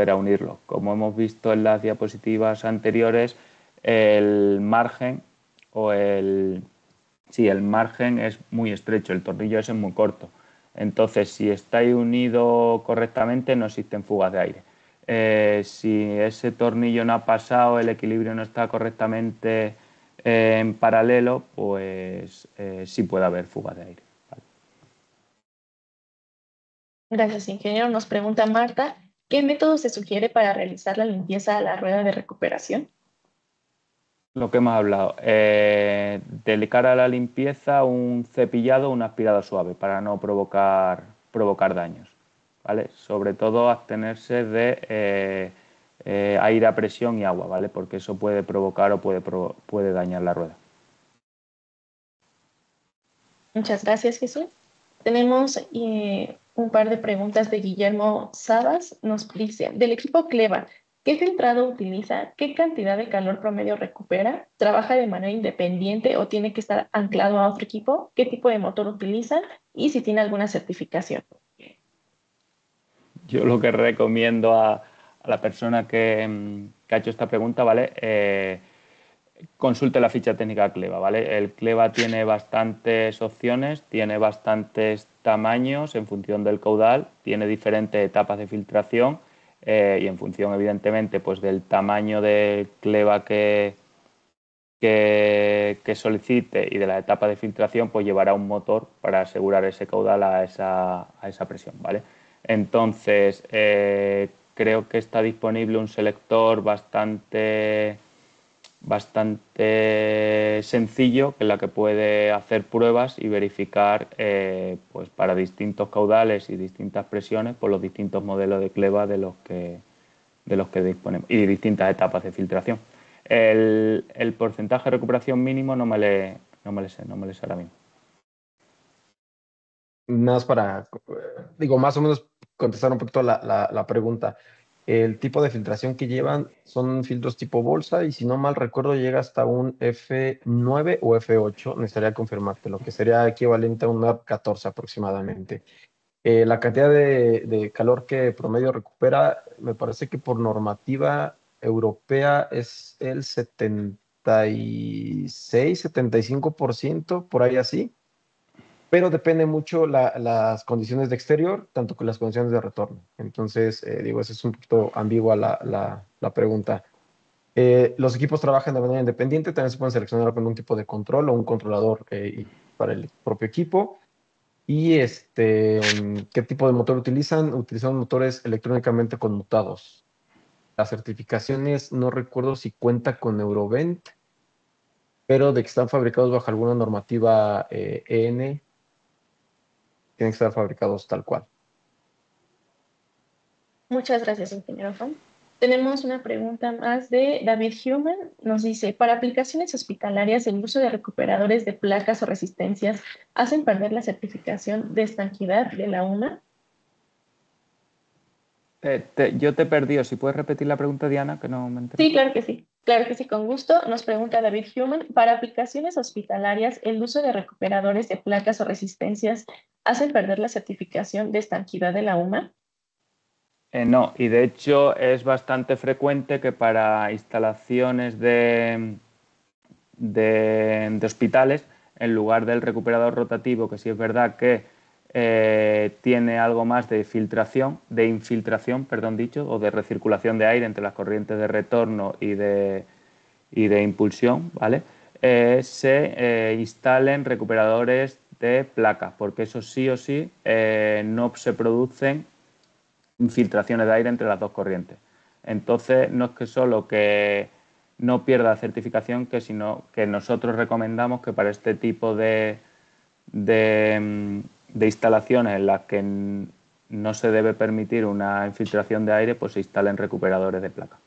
a unirlos. Como hemos visto en las diapositivas anteriores, el margen el margen es muy estrecho, el tornillo ese es muy corto. Entonces, si estáis unidos correctamente, no existen fugas de aire. Si ese tornillo no ha pasado, el equilibrio no está correctamente en paralelo, pues sí puede haber fugas de aire. ¿Vale? Gracias, ingeniero. Nos pregunta Marta, ¿qué método se sugiere para realizar la limpieza a la rueda de recuperación? Lo que hemos hablado, de cara a la limpieza, un cepillado o un aspirado suave para no provocar daños. ¿Vale? Sobre todo abstenerse de aire a presión y agua, ¿vale? Porque eso puede provocar o puede dañar la rueda. Muchas gracias, Jesús. Tenemos un par de preguntas de Guillermo Sabas. Nos dice, del equipo Cleva, ¿qué filtrado utiliza? ¿Qué cantidad de calor promedio recupera? ¿Trabaja de manera independiente o tiene que estar anclado a otro equipo? ¿Qué tipo de motor utiliza? Y si tiene alguna certificación. Yo lo que recomiendo a la persona que ha hecho esta pregunta, ¿vale? consulte la ficha técnica Cleva, ¿vale? El Cleva tiene bastantes opciones, tiene bastantes tamaños en función del caudal, tiene diferentes etapas de filtración y en función, evidentemente, pues del tamaño de Cleva que solicite y de la etapa de filtración, pues llevará un motor para asegurar ese caudal a esa presión, ¿vale? Entonces, creo que está disponible un selector bastante sencillo en la que puede hacer pruebas y verificar pues para distintos caudales y distintas presiones por los distintos modelos de Cleva de los que disponemos y distintas etapas de filtración. El porcentaje de recuperación mínimo no me le sé ahora mismo. Nada más para, digo, más o menos contestar un poquito la pregunta. El tipo de filtración que llevan son filtros tipo bolsa y si no mal recuerdo llega hasta un F9 o F8, necesitaría confirmarte, lo que sería equivalente a un F14 aproximadamente. La cantidad de calor que promedio recupera, me parece que por normativa europea es el 76, 75%, por ahí así, pero depende mucho las condiciones de exterior, tanto que las condiciones de retorno. Entonces, digo, eso es un poquito ambigua la pregunta. Los equipos trabajan de manera independiente, también se pueden seleccionar con un tipo de control o un controlador para el propio equipo. ¿Y qué tipo de motor utilizan? Utilizan motores electrónicamente conmutados. Las certificaciones, no recuerdo si cuenta con Eurovent, pero de que están fabricados bajo alguna normativa EN, tienen que estar fabricados tal cual. Muchas gracias, ingeniero Juan. Tenemos una pregunta más de David Human. Nos dice, para aplicaciones hospitalarias, el uso de recuperadores de placas o resistencias hacen perder la certificación de estanquidad de la UMA. Yo te he perdido. Si puedes repetir la pregunta, Diana, que no me enteré. Sí, claro que sí. Claro que sí, con gusto. Nos pregunta David Human, para aplicaciones hospitalarias, ¿el uso de recuperadores de placas o resistencias hacen perder la certificación de estanquidad de la UMA? No, y de hecho es bastante frecuente que para instalaciones de hospitales, en lugar del recuperador rotativo, que sí es verdad que tiene algo más de infiltración, perdón dicho, o de recirculación de aire entre las corrientes de retorno y de impulsión, ¿vale? Se instalen recuperadores de placas, porque eso sí o sí no se producen infiltraciones de aire entre las dos corrientes. Entonces, no es que solo que no pierda certificación, sino que nosotros recomendamos que para este tipo de instalaciones en las que no se debe permitir una infiltración de aire, pues se instalen recuperadores de placa.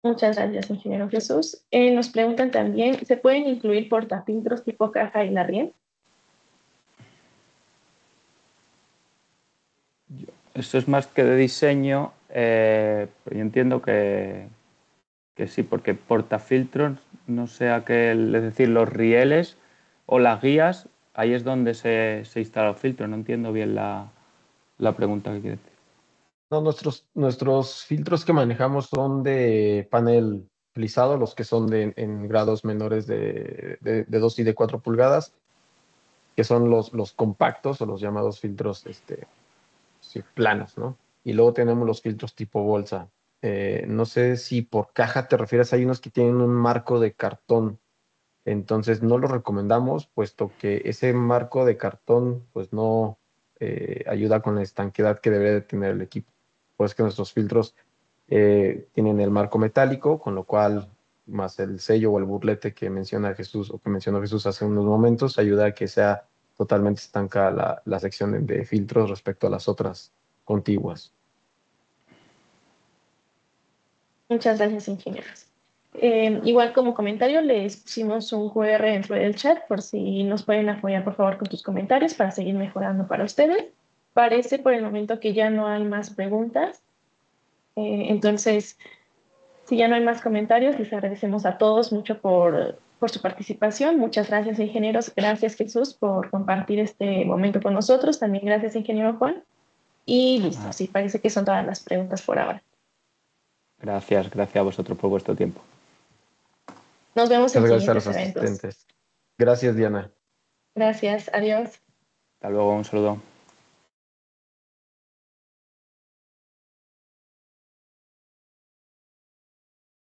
Muchas gracias, ingeniero Jesús. Nos preguntan también, ¿se pueden incluir portafiltros tipo caja y Larrién? Eso es más que de diseño, pero yo entiendo que sí, porque portafiltros, no sé a qué, es decir, los rieles o las guías, ahí es donde se instala el filtro. No entiendo bien la pregunta que quiere decir. No, nuestros filtros que manejamos son de panel plisado, los que son en grados menores de 2 y de 4 pulgadas, que son los compactos o los llamados filtros sí, planos, ¿no? Y luego tenemos los filtros tipo bolsa. No sé si por caja te refieres, hay unos que tienen un marco de cartón, entonces no los recomendamos, puesto que ese marco de cartón pues no ayuda con la estanqueidad que debe de tener el equipo. Pues que nuestros filtros tienen el marco metálico, con lo cual más el sello o el burlete que menciona Jesús o que mencionó Jesús hace unos momentos, ayuda a que sea totalmente estanca la sección de filtros respecto a las otras contiguas. Muchas gracias, ingenieros. Igual como comentario, les pusimos un QR dentro del chat por si nos pueden apoyar, por favor, con tus comentarios para seguir mejorando para ustedes. Parece por el momento que ya no hay más preguntas. Entonces, si ya no hay más comentarios, les agradecemos a todos mucho por su participación. Muchas gracias, ingenieros. Gracias, Jesús, por compartir este momento con nosotros. También gracias, ingeniero Juan. Y listo, sí, parece que son todas las preguntas por ahora. Gracias a vosotros por vuestro tiempo. Nos vemos Muchas en gracias a siguientes los eventos. asistentes. Gracias, Diana. Gracias, adiós. Hasta luego, un saludo.